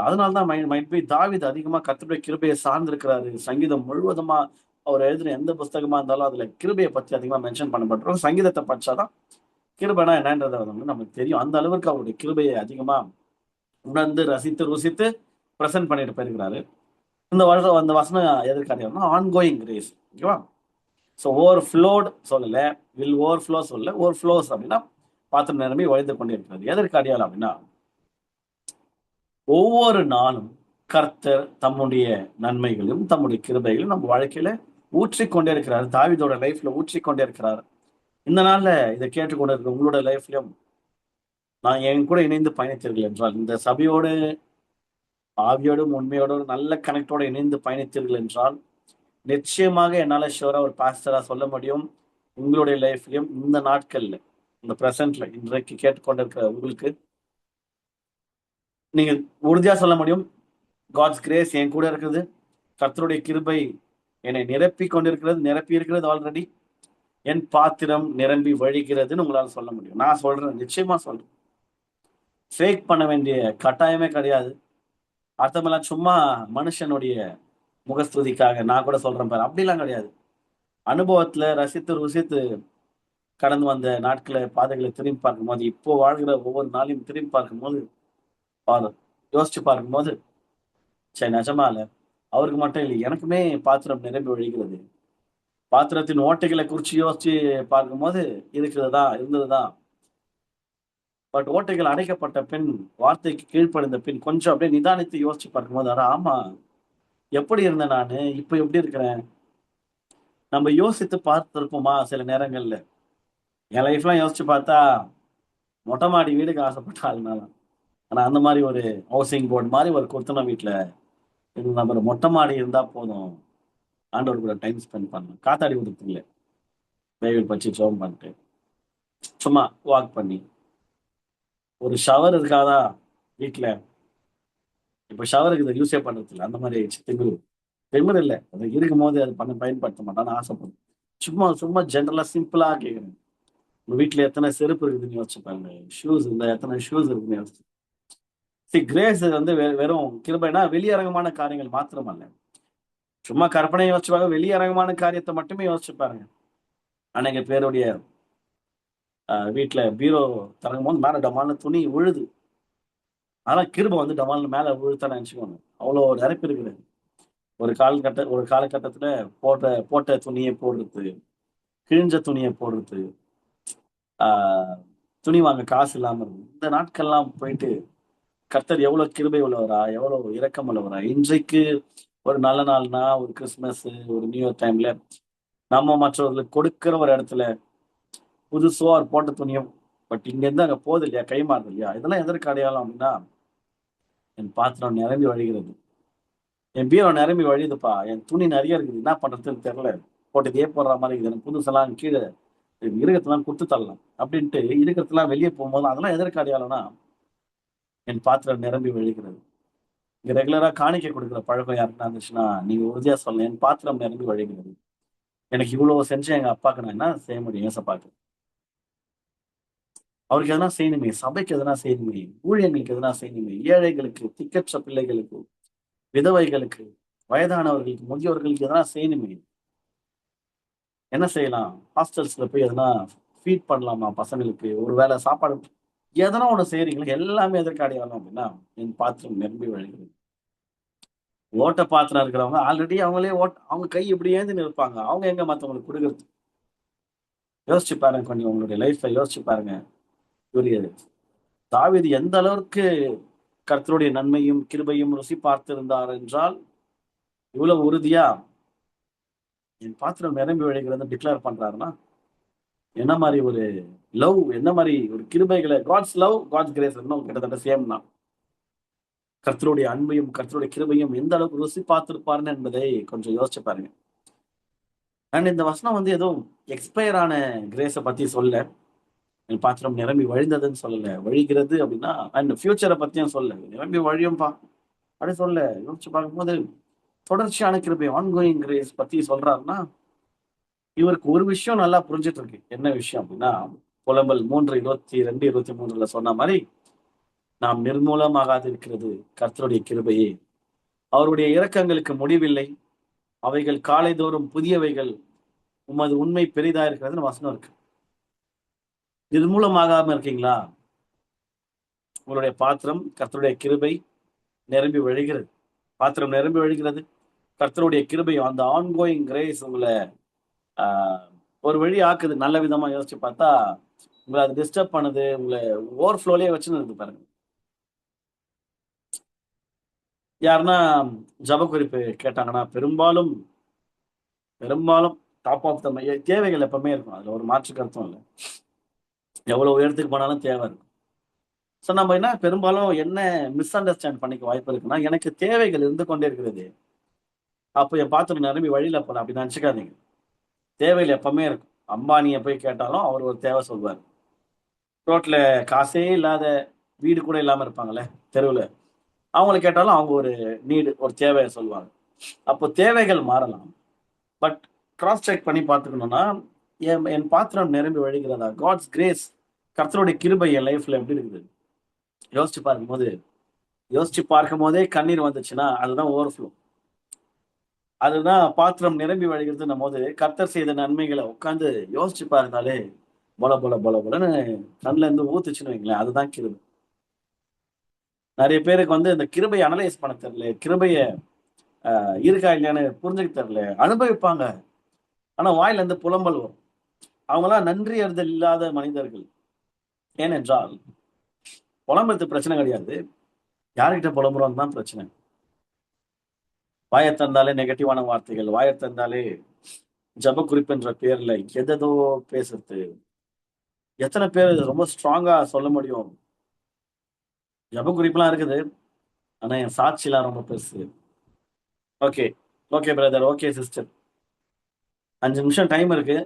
அதனாலதான் மைட் பி தாவீது அதிகமா கர்த்தருடைய கிருபையை சார்ந்திருக்கிறாரு. சங்கீதம் முழுவதுமா அவர் எழுதின எந்த புஸ்தகமா இருந்தாலும் அதுல கிருபையை பத்தி அதிகமா மென்ஷன் பண்ணப்பட்டிருக்கும். சங்கீதத்தை படிச்சாதான் கிருபைனா என்னன்றதை வந்து நமக்கு தெரியும். அந்த அளவுக்கு அவருடைய கிருபையை அதிகமா உணர்ந்து ரசித்து ருசித்து பிரசன்ட் பண்ணிட்டு போயிருக்கிறாரு. இந்த வருஷம் அந்த வசனம் எதிர்காட்டினா ஆன்கோயிங் கிரேஸ். ஓகேவா? ஸோ ஓவர் ஃப்ளோட் சொல்லல, வில் ஓவர் ஃப்ளோ சொல்லல, ஓவர் ஃப்ளோஸ் அப்படின்னா பாத்திரம் நிரம்பி வழிந்து கொண்டே இருக்கிறது. எதற்காடியால் அப்படின்னா, ஒவ்வொரு நாளும் கர்த்தர் தம்முடைய நன்மைகளையும் தம்முடைய கிருபைகளையும் நம்ம வாழ்க்கையில ஊற்றிக்கொண்டே இருக்கிறார். தாவீதோட லைஃப்ல ஊற்றிக்கொண்டே இருக்கிறார். இந்த நாள்ல இதை கேட்டுக்கொண்டு இருக்கிற உங்களோட லைஃப்லயும் நான் என் கூட இணைந்து பயணித்தீர்கள் என்றால், இந்த சபையோடு ஆவியோடும் உண்மையோடும் நல்ல கனெக்டோட இணைந்து பயணித்தீர்கள் என்றால், நிச்சயமாக என்னால ஷுவரா ஒரு பாஸ்டரா சொல்ல முடியும், உங்களுடைய லைஃப்லயும் இந்த நாட்கள்ல, இந்த பிரசன்ட்ல, இன்றைக்கு கேட்டுக்கொண்டிருக்கிற உங்களுக்கு நீங்க உறுதியா சொல்ல முடியும், காட்ஸ் கிரேஸ் என் கூட இருக்குது, கர்த்தருடைய கிருபை என்னை நிரப்பி கொண்டிருக்கிறது, நிரப்பி இருக்கிறது ஆல்ரெடி, என் பாத்திரம் நிரம்பி வழிகிறதுன்னு உங்களால சொல்ல முடியும். நான் சொல்றேன், நிச்சயமா சொல்றேன். ஃபேக் பண்ண வேண்டிய கட்டாயமே கிடையாது. அர்த்தமெல்லாம் சும்மா மனுஷனுடைய முகஸ்துதிக்காக நான் கூட சொல்றேன் பாரு, அப்படிலாம் கிடையாது. அனுபவத்துல ரசித்து ருசித்து கடந்து வந்த நாட்களை, பாதைகளை திரும்பி பார்க்கும்போது, இப்போ வாழ்கிற ஒவ்வொரு நாளையும் திரும்பி பார்க்கும்போது, பாரு யோசிச்சு பார்க்கும்போது, சரி நிஜமா இல்ல, அவருக்கு மட்டும் இல்லை, எனக்குமே பாத்திரம் நிரம்பி வழிகிறது. பாத்திரத்தின் ஓட்டைகளை குறிச்சு யோசிச்சு பார்க்கும்போது இருந்ததுதான். பட் ஓட்டைகள் அடைக்கப்பட்ட பின், வார்த்தைக்கு கீழ்ப்படிந்த பின், கொஞ்சம் அப்படியே நிதானித்து யோசிச்சு பார்க்கும்போது, ஆமா, எப்படி இருந்தேன் நானு, இப்ப எப்படி இருக்கிறேன், நம்ம யோசித்து பார்த்திருப்போமா சில நேரங்கள்ல? என் லைஃப்லாம் யோசிச்சு பார்த்தா மொட்டை மாடி வீடுக்கு ஆசைப்பட்ட ஆளுனால. ஆனா அந்த மாதிரி ஒரு ஹவுசிங் போர்டு மாதிரி ஒரு குர்த்தன வீட்டுல நம்ம மொட்டை மாடி இருந்தா போதும், ஆண்டவர் கூட டைம் ஸ்பெண்ட் பண்ணணும். காத்தாடி விடுறது இல்லை, பைபிள் பச்சு ஜோம் பண்ணிட்டு சும்மா வாக் பண்ணி. ஒரு ஷவர் இருக்காதா வீட்டுல? இப்ப ஷவருக்கு இதை யூஸே பண்றது இல்லை. அந்த மாதிரி ஆயிடுச்சு. திமிரு இல்லை, அது இருக்கும் போது அது பயன்படுத்த மாட்டான்னு ஆசைப்படும். சும்மா சும்மா ஜென்ரலா சிம்பிளா கேட்குறேன், உங்க வீட்டுல எத்தனை செருப்பு இருக்குதுன்னு யோசிச்சுப்பாங்க, ஷூஸ் இருந்தா எத்தனை ஷூஸ் இருக்குன்னு யோசிச்சு. கிரேஸ் வந்து வெறும் கிருபைனா வெளியரங்கமான காரியங்கள் மாத்திரம் அல்ல. சும்மா கற்பனை யோசிச்சுப்பாங்க, வெளியரங்கமான காரியத்தை மட்டுமே யோசிச்சு பாருங்க. அன்னைக்கு பேருடைய வீட்டுல பீரோ திறக்கும் போது மேல டமால்னு துணி விழுது. ஆனா கிருபை வந்து டமால்னு மேல விழுத்தான்னு நினைச்சுக்கோங்க, அவ்வளோ நிரப்பி இருக்குது. ஒரு காலகட்டத்துல போட்ட போட்ட துணியை போடுறது, கிழிஞ்ச துணியை போடுறது, ஆஹ் துணி வாங்க காசு இல்லாம இருந்தது. இந்த நாட்கள்லாம் போயிட்டு கர்த்தர் எவ்வளவு கிருபை உள்ளவரா, எவ்வளவு இரக்கம் உள்ளவரா. இன்றைக்கு ஒரு நல்ல நாள்னா, ஒரு கிறிஸ்துமஸ், ஒரு நியூ இயர் டைம்ல நம்ம மற்றவர்களுக்கு கொடுக்கிற ஒரு இடத்துல புதுசோ அவர் போட்ட துணியும், பட் இங்க இருந்து அங்க போகுது இல்லையா, கை மாறுது இல்லையா, இதெல்லாம் எதற்கு அடையாளம் அப்படின்னா, என் பாத்திரம் நிரம்பி வழிகிறது, என் பீரோ நிரம்பி வழியுதுப்பா, என் துணி நிறைய இருக்குது, என்ன பண்றதுன்னு தெரியல, போட்டதே போடுற மாதிரி இருக்குது, எனக்கு புதுசெல்லாம் கீழே இருக்கிறதெல்லாம் குத்து தள்ளலாம் அப்படின்ட்டு இருக்கிறதெல்லாம் வெளியே போகும்போது அதெல்லாம் எதற்கு அடையாளம்னா, என் பாத்திரம் நிரம்பி வழிகிறது. இங்க ரெகுலரா காணிக்கை கொடுக்குற பழக்கம் யாருக்குன்னா இருந்துச்சுன்னா நீங்க உறுதியா சொல்லலாம், என் பாத்திரம் நிரம்பி வழிகிறது. எனக்கு இவ்வளவு செஞ்ச எங்க அப்பாக்கு நான் என்ன செய்ய முடியும், ஏசப்பாக்கு அவருக்கு எதனா செய்யணுமே, சபைக்கு எதனா செய்யணுமே, ஊழியங்களுக்கு எதனா செய்யணுமே, ஏழைகளுக்கு, திக்கற்ற பிள்ளைகளுக்கு, விதவைகளுக்கு, வயதானவர்களுக்கு, முதியோர்களுக்கு எதனா செய்யணுமே. என்ன செய்யலாம், ஹாஸ்டல்ஸ்ல போய் எதனா ஃபீட் பண்ணலாமா பசங்களுக்கு, ஒரு வேளை சாப்பாடு, எதனா ஒண்ணு செய்யறீங்களா, எல்லாமே எதற்கு அடையாளம் அப்படின்னா, என் பாத்திரம் நிரம்பி வழிகிறது. ஓட்ட பாத்திரம் இருக்கிறவங்க ஆல்ரெடி அவங்களே அவங்க கை இப்படி ஏந்தின்னு இருப்பாங்க, அவங்க எங்க மத்தவங்களுக்கு கொடுக்கறது. யோசிச்சு பாருங்க, கொஞ்சம் உங்களுடைய லைஃப்ல யோசிச்சு பாருங்க. புரியுது, தாவீது எந்த அளவுக்கு கர்த்தருடைய நன்மையும் கிருபையும் ருசி பார்த்திருந்தார் என்றால், இவ்வளவு உறுதியா என் பாத்திரம் நிரம்பி வழிகிறது டிக்ளேர் பண்றாருன்னா, என்ன மாதிரி ஒரு லவ், என்ன மாதிரி ஒரு கிருபைகளை, காட்ஸ் லவ் காட்ஸ் கிரேஸ் இன்னும் கிட்டத்தட்ட சேம் தான். கர்த்தருடைய அன்பையும் கர்த்தருடைய கிருபையும் எந்த அளவுக்கு ருசி பார்த்திருப்பாருன்னு என்பதை கொஞ்சம் யோசிச்சு பாருங்க. அண்ட் இந்த வசனம் வந்து ஏதோ எக்ஸ்பயர் ஆன கிரேஸை பத்தி சொல்ல, என் பாத்திரம் நிரம்பி வழிந்ததுன்னு சொல்லல, வழிகிறது அப்படின்னா அண்ட் ஃபியூச்சரை பத்தியும் சொல்ல, நிரம்பி வழியும்பா அப்படி சொல்ல. யோசிச்சு பார்க்கும்போது தொடர்ச்சியான கிருபை, ஆன்கோயிங் கிரேஸ் பத்தி சொல்றாருன்னா, இவருக்கு ஒரு விஷயம் நல்லா புரிஞ்சிட்டு இருக்கு. என்ன விஷயம் அப்படின்னா, புலம்பல் 3:22-23 சொன்ன மாதிரி, நாம் நிர்மூலமாகாது இருக்கிறது கர்த்தருடைய கிருபையே, அவருடைய இரக்கங்களுக்கு முடிவில்லை, அவைகள் காலைதோறும் புதியவைகள், உமது உண்மை பெரிதா இருக்கிறதுன்னு வசனம் இருக்கு. நிர்மூலமாகாம இருக்கீங்களா? உங்களுடைய பாத்திரம் கர்த்தருடைய கிருபை நிரம்பி வழிகிறது. பாத்திரம் நிரம்பி வழிகிறது, கர்த்தருடைய கிருபை, அந்த ஆன்கோயிங் கிரேஸ் உங்களை ஆஹ், ஒரு வழி ஆக்குது. நல்ல விதமா யோசிச்சு பார்த்தா உங்களை அது டிஸ்டர்ப் பண்ணுது, உங்களை ஓவர்ஃப்ளோலயே வச்சுன்னு இருக்கு பாருங்க. யாருன்னா ஜப குறிப்பு கேட்டாங்கன்னா, பெரும்பாலும் பெரும்பாலும் டாப் ஆஃப் த தேவைகள் எப்பவுமே இருக்கும், அதுல ஒரு மாற்று கருத்தும் இல்லை. எவ்வளவு உயரத்துக்கு போனாலும் தேவை இருக்கும். ஸோ நம்ம என்ன பெரும்பாலும் என்ன மிஸ் அண்டர்ஸ்டாண்ட் பண்ணிக்க வாய்ப்பு இருக்குன்னா, எனக்கு தேவைகள் இருந்து கொண்டே இருக்கிறது, அப்போ என் பாத்திரம் நிரம்பி வழியில போல அப்படி நினைச்சுக்காதீங்க. தேவைகள் எப்பவுமே இருக்கும். அம்பானியை போய் கேட்டாலும் அவர் ஒரு தேவை சொல்வார். ரோட்ல காசே இல்லாத, வீடு கூட இல்லாம இருப்பாங்கல்ல தெருவுல, அவங்களை கேட்டாலும் அவங்க ஒரு நீடு, ஒரு தேவையை சொல்லுவாங்க. அப்போ தேவைகள் மாறலாம், பட் கிராஸ் செக் பண்ணி பார்த்துக்கணும்னா, என் பாத்திரம் நிரம்பி வழிகிறதா, காட்ஸ் கிரேஸ், கர்த்தருடைய கிருபை என் லைஃப்ல எப்படி இருக்குது யோசிச்சு பார்க்கும்போது, யோசிச்சு பார்க்கும் போதே கண்ணீர் வந்துச்சுன்னா அதுதான் ஓவர்ஃப்ளோ. அதுதான் பாத்திரம் நிரம்பி வழிகிறதுன்னும் போது, கர்த்தர் செய்த நன்மைகளை உட்காந்து யோசிச்சு பார்த்தாலே பொல பொல பொல பொலன்னு கண்ணுல இருந்து ஊத்துச்சுன்னு வைங்களேன், அதுதான் கிருபை. நிறைய பேருக்கு வந்து இந்த கிருபையை அனலைஸ் பண்ண தெரியல, கிருபைய இருக்கா இல்லையான்னு புரிஞ்சுக்க தெரியல, அனுபவிப்பாங்க ஆனா வாயில இருந்து புலம்பல் வரும். அவங்களாம் நன்றி அறிதல் இல்லாத மனிதர்கள். ஏனென்றால் புலம்புறது பிரச்சனை கிடையாது, யார்கிட்ட புலம்புறோம் தான் பிரச்சனை. வாயை தந்தாலே நெகட்டிவான வார்த்தைகள், வாயை தந்தாலே ஜப குறிப்புன்ற பேர்ல எதோ பேசுறது. எத்தனை பேர் ரொம்ப ஸ்ட்ராங்கா சொல்ல முடியும், ஜப குறிப்புலாம் இருக்குது, ஆனா என் சாட்சிலாம் ரொம்ப பெருசு. Okay, okay brother, okay sister, 5 நிமிஷம் டைம் இருக்கு,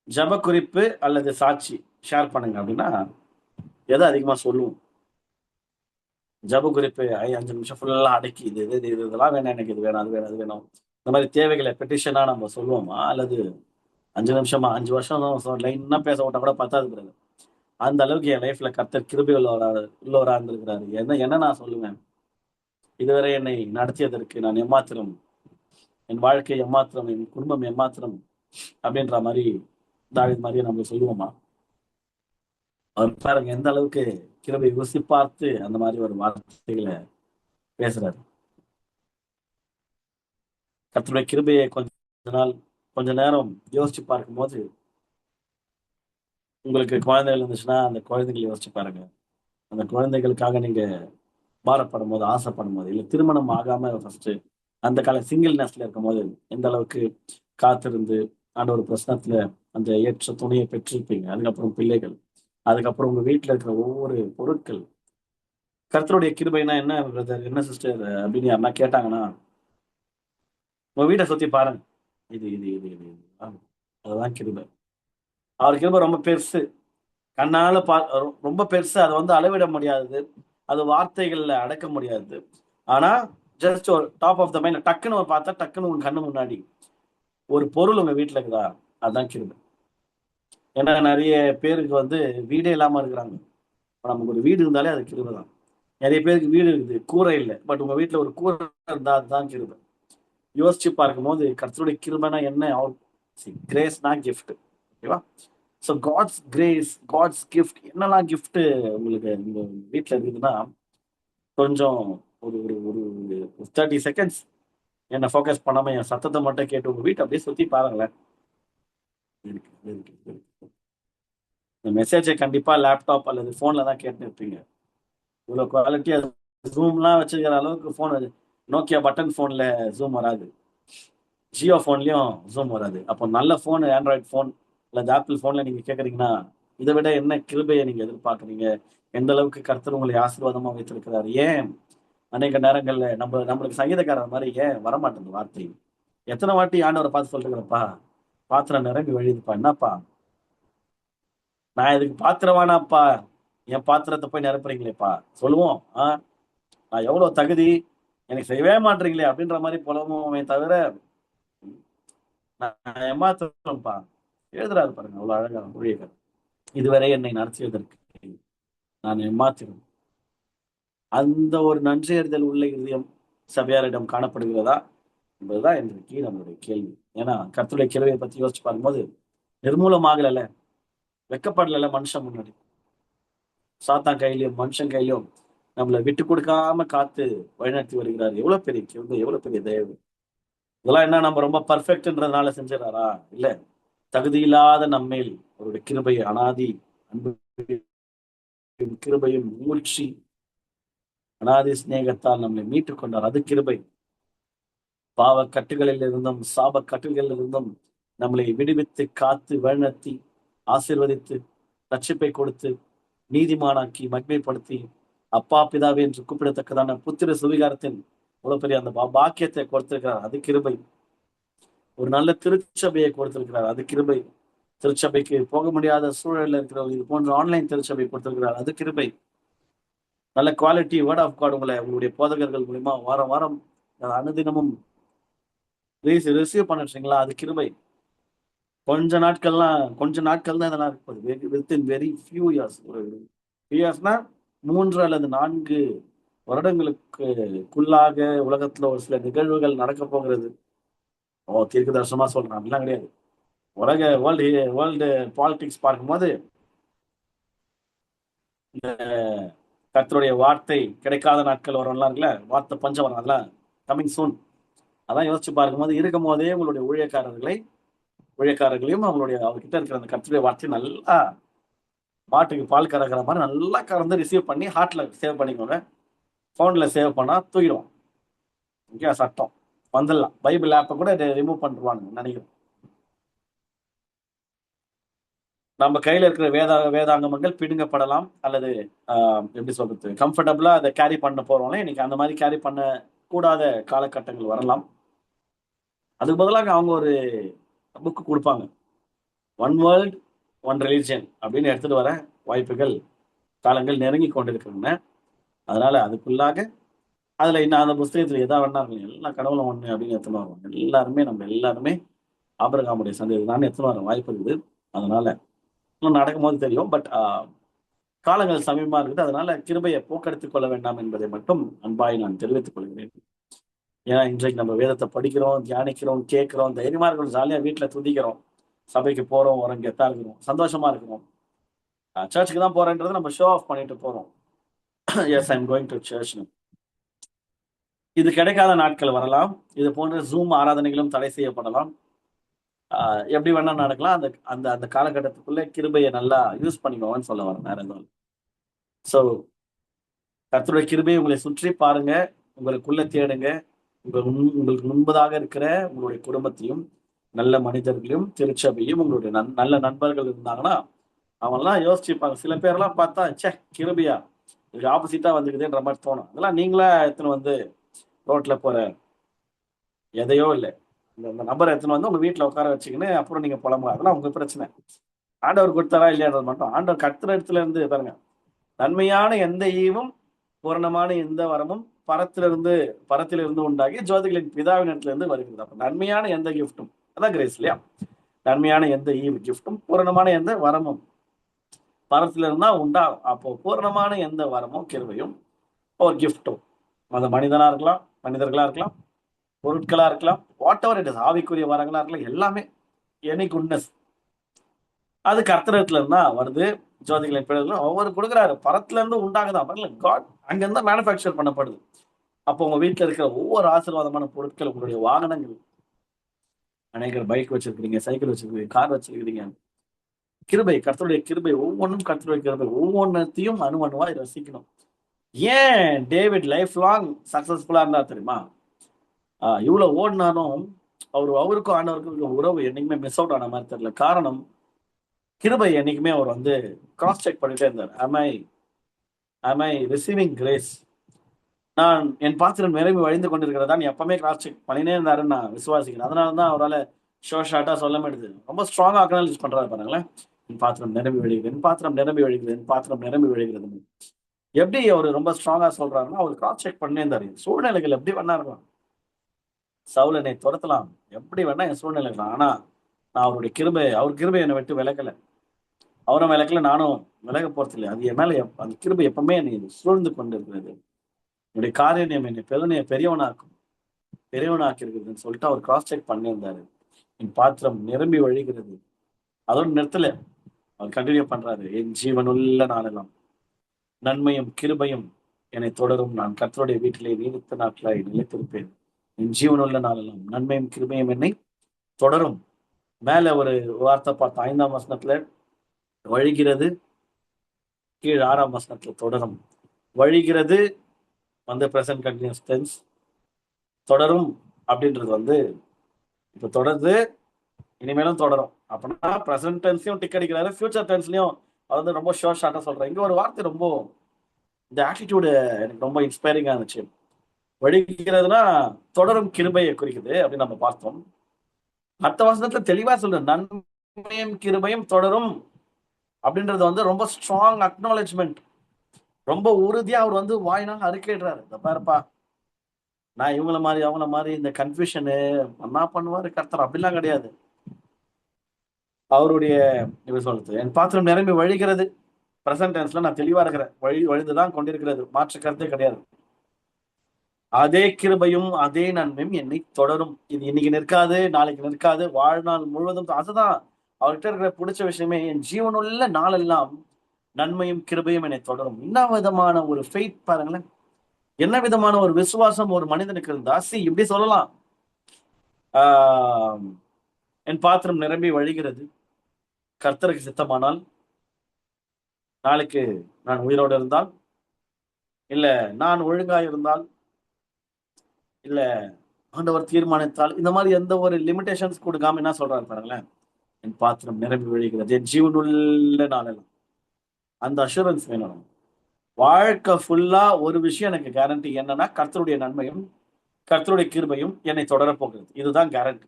ஜப குறிப்பு அல்லது சாட்சி ஷேர் பண்ணுங்க அப்படின்னா எதை அதிகமா சொல்லுவோம்? ஜப குறிப்பு 5 நிமிஷம் ஃபுல்லா அடக்கி இதெல்லாம் வேணாம், எனக்கு இது வேணும், அது வேணும், அது வேணும், இந்த மாதிரி தேவைகளை பெட்டிஷனா நம்ம சொல்லுவோமா? அல்லது 5 நிமிஷமா, 5 வருஷம் லைன்னா பேச விட்டா கூட பத்தாது பிறகு. அந்த அளவுக்கு என் லைஃப்ல கர்த்தர் கிருபை உள்ளவரா இருந்திருக்கிறாரு. என்ன நான் சொல்லுவேன், இதுவரை என்னை நடத்தியதற்கு நான் எம்மாத்திரம், என் வாழ்க்கை எம்மாத்திரம், என் குடும்பம் எம்மாத்திரம் அப்படின்ற மாதிரி தாவீது மாதிரியே நம்ம சொல்லுவோமா? அவர் பாருங்க எந்த அளவுக்கு கிருபை ருசி பார்த்து அந்த மாதிரி ஒரு வார்த்தைகளை பேசுறாரு. கர்த்தருடைய கிருபையை கொஞ்ச நேரம் யோசிச்சு பார்க்கும்போது, உங்களுக்கு குழந்தைகள் இருந்துச்சுன்னா அந்த குழந்தைகளை யோசிச்சு பாருங்க. அந்த குழந்தைகளுக்காக நீங்க பாரப்படும் போது, ஆசைப்படும் போது, இல்ல திருமணம் ஆகாம ஃபர்ஸ்ட் அந்த கால சிங்கிள்னஸ்ல இருக்கும்போது எந்த அளவுக்கு காத்திருந்து ஆண்டவர் பிரசனத்துல அந்த ஏற்ற துணையை பெற்றிருப்பீங்க. அதுக்கப்புறம் பிள்ளைகள், அதுக்கப்புறம் உங்க வீட்டுல இருக்கிற ஒவ்வொரு பொருட்கள். கர்த்தருடைய கிருபைனா என்ன பிரதர், என்ன சிஸ்டர் அப்படின்னு யாருன்னா கேட்டாங்கன்னா, உங்க வீட்டை சுத்தி பாருங்க. இது. அதுதான் கிருபை. அவர் கிருபை ரொம்ப பெருசு. கண்ணால ரொம்ப பெருசு. அதை வந்து அளவிட முடியாது. அது வார்த்தைகள்ல அடக்க முடியாது. ஆனா ஜஸ்ட் ஒரு டாப் ஆஃப் த மைண்ட் டக்குன்னு ஒரு பார்த்தா டக்குன்னு உங்க கண்ணு முன்னாடி ஒரு பொருள் உங்க வீட்டுல இருக்குதா, அதுதான் கிருபை. ஏன்னா நிறைய பேருக்கு வந்து வீடே இல்லாம இருக்கிறாங்க. நமக்கு ஒரு வீடு இருந்தாலே அது கிருபை தான். நிறைய பேருக்கு வீடு இருக்குது, கூரை இல்லை. பட் உங்க வீட்டுல ஒரு கூரை இருந்தா அதுதான் கிருபை. யோசிச்சு பார்க்கும்போது கர்த்தருடைய கிருபைனா என்ன, கிரேஸ்னா கிஃப்ட். ஓகேவா? So God's grace, God's gift, என்னெல்லாம் கிஃப்ட் உங்களுக்கு உங்க வீட்டில் இருக்குதுன்னா, கொஞ்சம் ஒரு ஒரு ஒரு 30 செகண்ட்ஸ் என்னை ஃபோக்கஸ் பண்ணாம என் சத்தத்தை மட்டும் கேட்டு உங்க வீட்டை அப்படியே சுத்தி பாருங்களேன். இருக்கு. இந்த மெசேஜை கண்டிப்பா லேப்டாப் அல்லது போன்ல தான் கேட்டு இருப்பீங்க. இவ்வளவு குவாலிட்டியா ஜூம்லாம் வச்சுக்கிற அளவுக்கு போன், நோக்கியா பட்டன் போன்ல ஜூம் வராது. ஜியோ போன்லயும் ஜூம் வராது. அப்போ நல்ல போன், ஆண்ட்ராய்டு போன் அல்லது ஆப்பிள் போன்ல நீங்க கேக்குறீங்கன்னா, இதை விட என்ன கிருபையை நீங்க எதிர்பார்க்குறீங்க? எந்த அளவுக்கு கர்த்தர் உங்களை ஆசீர்வாதமா வைத்திருக்கிறார்? ஏன் அநேக நேரங்கள்ல நம்மளுக்கு சங்கீதக்காரர் மாதிரி ஏன் வரமாட்டேங்குது வார்த்தை? எத்தனை வாட்டி ஆண்டவரை பார்த்து சொல்லிருக்கிறப்பா, பாத்திரம் நிரம்பி வழியுதுப்பா, என்னப்பா நான் இதுக்கு பாத்திரவானாப்பா, என் பாத்திரத்தை போய் நிரப்புறீங்களேப்பா சொல்லுவோம். நான் எவ்வளவு தகுதி, எனக்கு செய்யவே மாட்டீங்களே அப்படின்ற மாதிரி புலம்புவோமே தவிர, நான் ஏமாத்துறேன்ப்பா. எழுதுறாரு பாருங்க, அவ்வளவு அழகா ஊழியர்கள். இதுவரை என்னை நடத்தியதற்கு நான் ஏமாத்தினேன். அந்த ஒரு நன்றி அறிதல் உள்ள இதயம் சபையாரிடம் காணப்படுகிறதா என்பதுதான் இன்றைக்கு நம்மளுடைய கேள்வி. ஏன்னா கர்த்தருடைய கிருபையை பத்தி யோசிச்சு பார்க்கும்போது, நிர்மூலமாகல, வெக்கப்படல மனுஷன் முன்னாடி. சாத்தான் கையிலையும் மனுஷன் கையிலும் நம்மளை விட்டு கொடுக்காம காத்து வழிநடத்தி வருகிறார். எவ்வளவு பெரிய கிருபை, எவ்வளவு பெரிய தயவு. இதெல்லாம் என்ன நம்ம ரொம்ப பர்ஃபெக்ட்ன்றதுனால செஞ்சிடறாரா? இல்ல, தகுதியில்லாத நம்மேல் அவருடைய கிருபை, அனாதி அன்பு கிருபையும் மூழ்ச்சி அனாதி சிநேகத்தால் நம்மளை மீட்டுக் கொண்டார். அது கிருபை. பாவ கட்டுகளில் இருந்தும் சாப கட்டுகளில் இருந்தும் நம்மளை விடுவித்து காத்து வழிநடத்தி ஆசீர்வதித்து ரட்சிப்பை கொடுத்து நீதிமானாக்கி மகிமைப்படுத்தி அப்பா பிதாவே என்று கூப்பிடத்தக்கதான புத்திர சுவிகாரத்தின் இவ்வளவு பெரிய அந்த பாக்கியத்தை கொடுத்திருக்கிறார். அது கிருபை. ஒரு நல்ல திருச்சபையை கொடுத்திருக்கிறார். அது கிருபை. திருச்சபைக்கு போக முடியாத சூழல்ல இருக்கிற இது போன்ற ஆன்லைன் திருச்சபை கொடுத்திருக்கிறார். அது கிருபை. நல்ல குவாலிட்டி வேர்ட் ஆஃப் காட் உங்களுடைய போதகர்கள் மூலியமா வாரம் வாரம் அனுதினமும் ரிசீவ் பண்ணிட்டீங்களா? அது கிருபை. கொஞ்ச நாட்கள் தான் இதெல்லாம் இருப்பது. Within very few years. ஒரு இயர்ஸ்னா 3 அல்லது 4 வருடங்களுக்குள்ளாக உலகத்துல ஒரு சில நிகழ்வுகள் நடக்க போகிறது. தீர்க்க தரிசனமா சொல்றேன், அப்படிலாம் கிடையாது. வேர்ல்டு வேர்ல்டு பாலிடிக்ஸ் பார்க்கும்போது இந்த கர்த்தருடைய வார்த்தை கிடைக்காத நாட்கள் வரும்லாம் இருக்குல்ல, வார்த்தை பஞ்சம் வரும், அதெல்லாம் கமிங் சூன். அதான் யோசிச்சு பார்க்கும்போது இருக்கும் போதே உங்களுடைய ஊழியக்காரர்களையும் அவர்கிட்ட இருக்கிற அந்த கர்த்தருடைய வார்த்தையை நல்லா மாட்டுக்கு பால் கறக்கிற மாதிரி நல்லா கறந்து ரிசீவ் பண்ணி ஹார்ட்ல சேவ் பண்ணிக்கோங்க. போன்ல சேவ் பண்ணா தூக்கிடும். ஓகே, சட்டம் வந்துடலாம். பைபிள் ஆப்பை கூட ரிமூவ் பண்ணிடுவானுங்க நினைக்கிறேன். நம்ம கையில இருக்கிற வேதாங்கமங்கள் பிடுங்கப்படலாம், அல்லது எப்படி சொல்றது, கம்ஃபர்டபுளா அதை கேரி பண்ண போறோம்ல, இன்னைக்கு அந்த மாதிரி கேரி பண்ண கூடாத காலகட்டங்கள் வரலாம். அதுக்கு பதிலாக அவங்க ஒரு புக்கு கொடுப்பாங்க, ஒன் வேர்ல்ட் ஒன் ரிலிஜன் அப்படின்னு எடுத்துட்டு வர வாய்ப்புகள், காலங்கள் நெருங்கி கொண்டிருக்கின்றன. அதனால அதுக்குள்ளாக அதுல இன்னும் அந்த புஸ்தகத்துல எதா வேணா எல்லாம் கடவுளும் ஒண்ணு அப்படின்னு எடுத்துன்னு வருவாங்க. நம்ம எல்லாருமே ஆபிரகாமுடைய சந்ததி தான் எடுத்துன்னு வர வாய்ப்பு இருக்குது. அதனால இன்னும் நடக்கும்போது தெரியும். பட் காலங்கள் சமீபமா இருக்குது. அதனால கிருபையை போக்கெடுத்துக் கொள்ள வேண்டாம் என்பதை மட்டும் அன்பாய் நான் தெரிவித்துக் கொள்கிறேன். ஏன்னா இன்றைக்கு நம்ம வேதத்தை படிக்கிறோம், தியானிக்கிறோம், கேட்கிறோம், தைரியமா இருக்கிறோம், ஜாலியா வீட்டுல துதிக்கிறோம், சபைக்கு போறோம், வரோம், கெத்தா இருக்கிறோம், சந்தோஷமா இருக்கிறோம். சர்ச்சுக்கு தான் போறேன்றது நம்ம ஷோ ஆஃப் பண்ணிட்டு போறோம். Yes, I am going to church. இது கிடைக்காத நாட்கள் வரலாம். இது போன்ற ஜூம் ஆராதனைகளும் தடை செய்யப்படலாம். எப்படி வேணா நடக்கலாம். அந்த அந்த அந்த காலகட்டத்துக்குள்ள கிருபையை நல்லா யூஸ் பண்ணிக்கோங்கன்னு சொல்ல வரேன், வேற எதுவும். ஸோ கர்த்தருடைய கிருபையை உங்களை சுற்றி பாருங்க, உங்களுக்குள்ள தேடுங்க. உங்களுக்கு முன்பதாக இருக்கிற உங்களுடைய குடும்பத்தையும், நல்ல மனிதர்களையும், திருச்சபையும், உங்களுடைய நல்ல நண்பர்கள் இருந்தாங்கன்னா அவங்கெல்லாம் யோசிச்சுப்பாங்க. சில பேர்லாம் பார்த்தா, ச்சே கிருபையா இதுக்கு ஆப்போசிட்டா வந்துக்குதுன்ற மாதிரி தோணும். அதெல்லாம் நீங்களா எடுத்துன்னு வந்து ரோட்ல போற எதையோ இல்லை, இந்த நம்பரை எடுத்துன்னு வந்து உங்க வீட்டுல உட்கார வச்சுக்கின்னு அப்புறம் நீங்க புலம்புங்க. அதெல்லாம் உங்க பிரச்சனை. ஆண்டவர் கொடுத்தாரா இல்லையான்றது மட்டும் ஆண்டவர் கர்த்தர் இடத்துல இருந்து பாருங்க. நன்மையான எந்த ஈவும் பூரணமான எந்த வரமும் பரத்திலிருந்து உண்டாகி ஜோதிகளின் பிதாவின் இடத்துல இருந்து வருகிறது. அப்ப நன்மையான எந்த கிஃப்டும், அதான் கிரேஸ் இல்லையா? நன்மையான எந்த ஈவு கிஃப்டும் பூரணமான எந்த வரமும் பரத்துல இருந்தா உண்டாகும். அப்போ பூரணமான எந்த வரமும் கிருபையும் ஒரு கிஃப்டும், அந்த மனிதர்களா இருக்கலாம், பொருட்களா இருக்கலாம், வாட் எவர் இட் இஸ், ஆவிக்குரிய வரங்களா இருக்கலாம், எல்லாமே எனி குட்னஸ் அது கர்த்தரத்துல இருந்தா வருது. ஜோதிகளின் பிள்ளைகளும் ஒவ்வொரு கொடுக்குறாரு, பரத்துல இருந்து உண்டாகுதான் பாருங்க. காட் அங்க இருந்தா மேனுஃபேக்சர் பண்ணப்படுது. அப்போ உங்க வீட்டுல இருக்கிற ஒவ்வொரு ஆசீர்வாதமான பொருட்கள், உங்களுடைய வாகனங்கள், அநேகர் பைக் வச்சிருக்கிறீங்க, சைக்கிள் வச்சிருக்கிறீங்க, கார் வச்சிருக்கிறீங்க, கிருபை, கர்த்தருடைய கிருபை, ஒவ்வொன்றும் கர்த்தருடைய கிருபை, ஒவ்வொன்றத்தையும் அணுவணுவாய் ரசிக்கணும். ஏன் டேவிட் லைஃப் லாங் சக்சஸ்ஃபுல்லா இருந்தா தெரியுமா? இவ்வளவு ஓடினாலும் அவருக்கும் ஆண்டவருக்கும் உறவு என்னைக்குமே மிஸ் அவுட் ஆன மாதிரி தெரியல. காரணம், கிருபை என்னைக்குமே அவர் வந்து கிராஸ் செக் பண்ணிட்டே இருந்தார். am I receiving grace? நான் என் பாத்திரம் நிரம்பி வழிந்து கொண்டிருக்கிறதா எப்பவுமே கிராஸ் செக் பண்ணினே இருந்தாருன்னு நான் விசுவாசிக்கிறேன். அதனாலதான் அவரால் ஷார்ட்டா சொல்ல மாட்டேது, ரொம்ப ஸ்ட்ராங்கா அக்னாலஜ் பண்றாரு பாருங்களேன். என் பாத்திரம் நிரம்பி வழிகிறது, என் பாத்திரம் நிரம்பி வழிகிறது, என் பாத்திரம் நிரம்பி வழிகிறது. எப்படி அவர் ரொம்ப ஸ்ட்ராங்கா சொல்றாருன்னா, அவர் கிராஸ் செக் பண்ணே இருந்தாரு. சூழ்நிலைகள் எப்படி வேணா இருக்கலாம், சவுல் என்னை துரத்தலாம், எப்படி வேணா என் சூழ்நிலை இருக்கலாம், ஆனா நான் அவர் கிருபை என்னை விட்டு விலகல, அவரும் விலகல, நானும் விலக போறது இல்லை. அது என் மேல அந்த கிருபை எப்பவுமே என்னை சூழ்ந்து கொண்டு இருக்கிறது. என்னுடைய காரியம் என்னை பெரியவனாக்கி இருக்குதுன்னு சொல்லிட்டு அவர் கிராஸ் செக் பண்ணியிருந்தாரு. என் பாத்திரம் நிரம்பி வழிகிறது. அதோட நிறுத்தல, அவர் கண்டினியூ பண்றாரு. என் ஜீவனுள்ள நாளெல்லாம் நன்மையும் கிருபையும் என்னை தொடரும், நான் கர்த்தருடைய வீட்டிலே நீடித்த நாட்களாய் நிலைத்திருப்பேன். என் ஜீவனுள்ள நாளெல்லாம் நன்மையும் கிருபையும் என்னை தொடரும். மேல ஒரு வார்த்தை பார்த்தா 5ஆம் வசனத்துல வழிகிறது, கீழ் 6ஆம் வசனத்துல தொடரும். வழிகிறது வந்து பிரசன்ட் கண்டினியூஸ் டென்ஸ், தொடரும் அப்படின்றது வந்து இப்ப தொடருது, இனிமேலும் தொடரும். அப்படின்னா பிரசன்ட் டென்ஸ்லயும் டிக் அடிக்கிறாரு, ஃபியூச்சர் டென்ஸ்லயும் அவர் வந்து ரொம்ப ஷார்ட்டா சொல்றேன். இங்க ஒரு வார்த்தை ரொம்ப, இந்த ஆட்டிடியூடு எனக்கு ரொம்ப இன்ஸ்பைரிங்கா இருந்துச்சு. வழிகிறதுனா தொடரும் கிருபையை குறிக்குது அப்படின்னு நம்ம பார்த்தோம். அடுத்த வசனத்துல தெளிவா சொல்ற, நன்மையும் கிருபையும் தொடரும் அப்படின்றது வந்து ரொம்ப ஸ்ட்ராங் அக்னாலஜ்மெண்ட். ரொம்ப உறுதியா அவர் வந்து வாயினால அறிக்கையிடுறாரு. இந்த பாருப்பா, நான் இவங்கள மாதிரி அவங்கள மாதிரி இந்த கன்ஃபியூஷனு என்ன பண்ணுவாரு கர்த்தர், அப்படிலாம் கிடையாது. அவருடைய எப்படி சொல்றது, என் பாத்திரம் நிரம்பி வழிகிறது, பிரசன்ட் டென்ஸ்ல நான் தெளிவா இருக்கிறேன், வழிந்துதான் கொண்டிருக்கிறது, மாற்று கருத்தே கிடையாது. அதே கிருபையும் அதே நன்மையும் என்னை தொடரும். இது இன்னைக்கு நிற்காது, நாளைக்கு நிற்காது, வாழ்நாள் முழுவதும். அதுதான் அவர்கிட்ட இருக்கிற பிடிச்ச விஷயமே. என் ஜீவனுள்ள நாளெல்லாம் நன்மையும் கிருபையும் என்னை தொடரும். என்ன விதமான ஒரு ஃபெய்த் பாருங்களேன், என்ன விதமான ஒரு விசுவாசம் ஒரு மனிதனுக்கு இருந்தா இப்படி சொல்லலாம். என் பாத்திரம் நிரம்பி வழிகிறது, கர்த்தருக்கு சித்தமானால் நாளைக்கு நான் உயிரோடு இருந்தால், இல்ல நான் ஒழுங்கா இருந்தால், இல்ல ஆண்டவர் தீர்மானித்தால், இந்த மாதிரி எந்த ஒரு லிமிடேஷன்ஸ் கொடுக்காம என்ன சொல்றாரு பாருங்களேன், என் பாத்திரம் நிரம்பி வழிகிறது, என் ஜீவனுள்ள நாளெல்லாம். அந்த அஷூரன்ஸ் வேணும். வாழ்க்கை ஃபுல்லா ஒரு விஷயம் எனக்கு கேரண்டி என்னன்னா, கர்த்தருடைய நன்மையும் கர்த்தருடைய கிருபையும் என்னை தொடர போகிறது. இதுதான் கேரண்டி.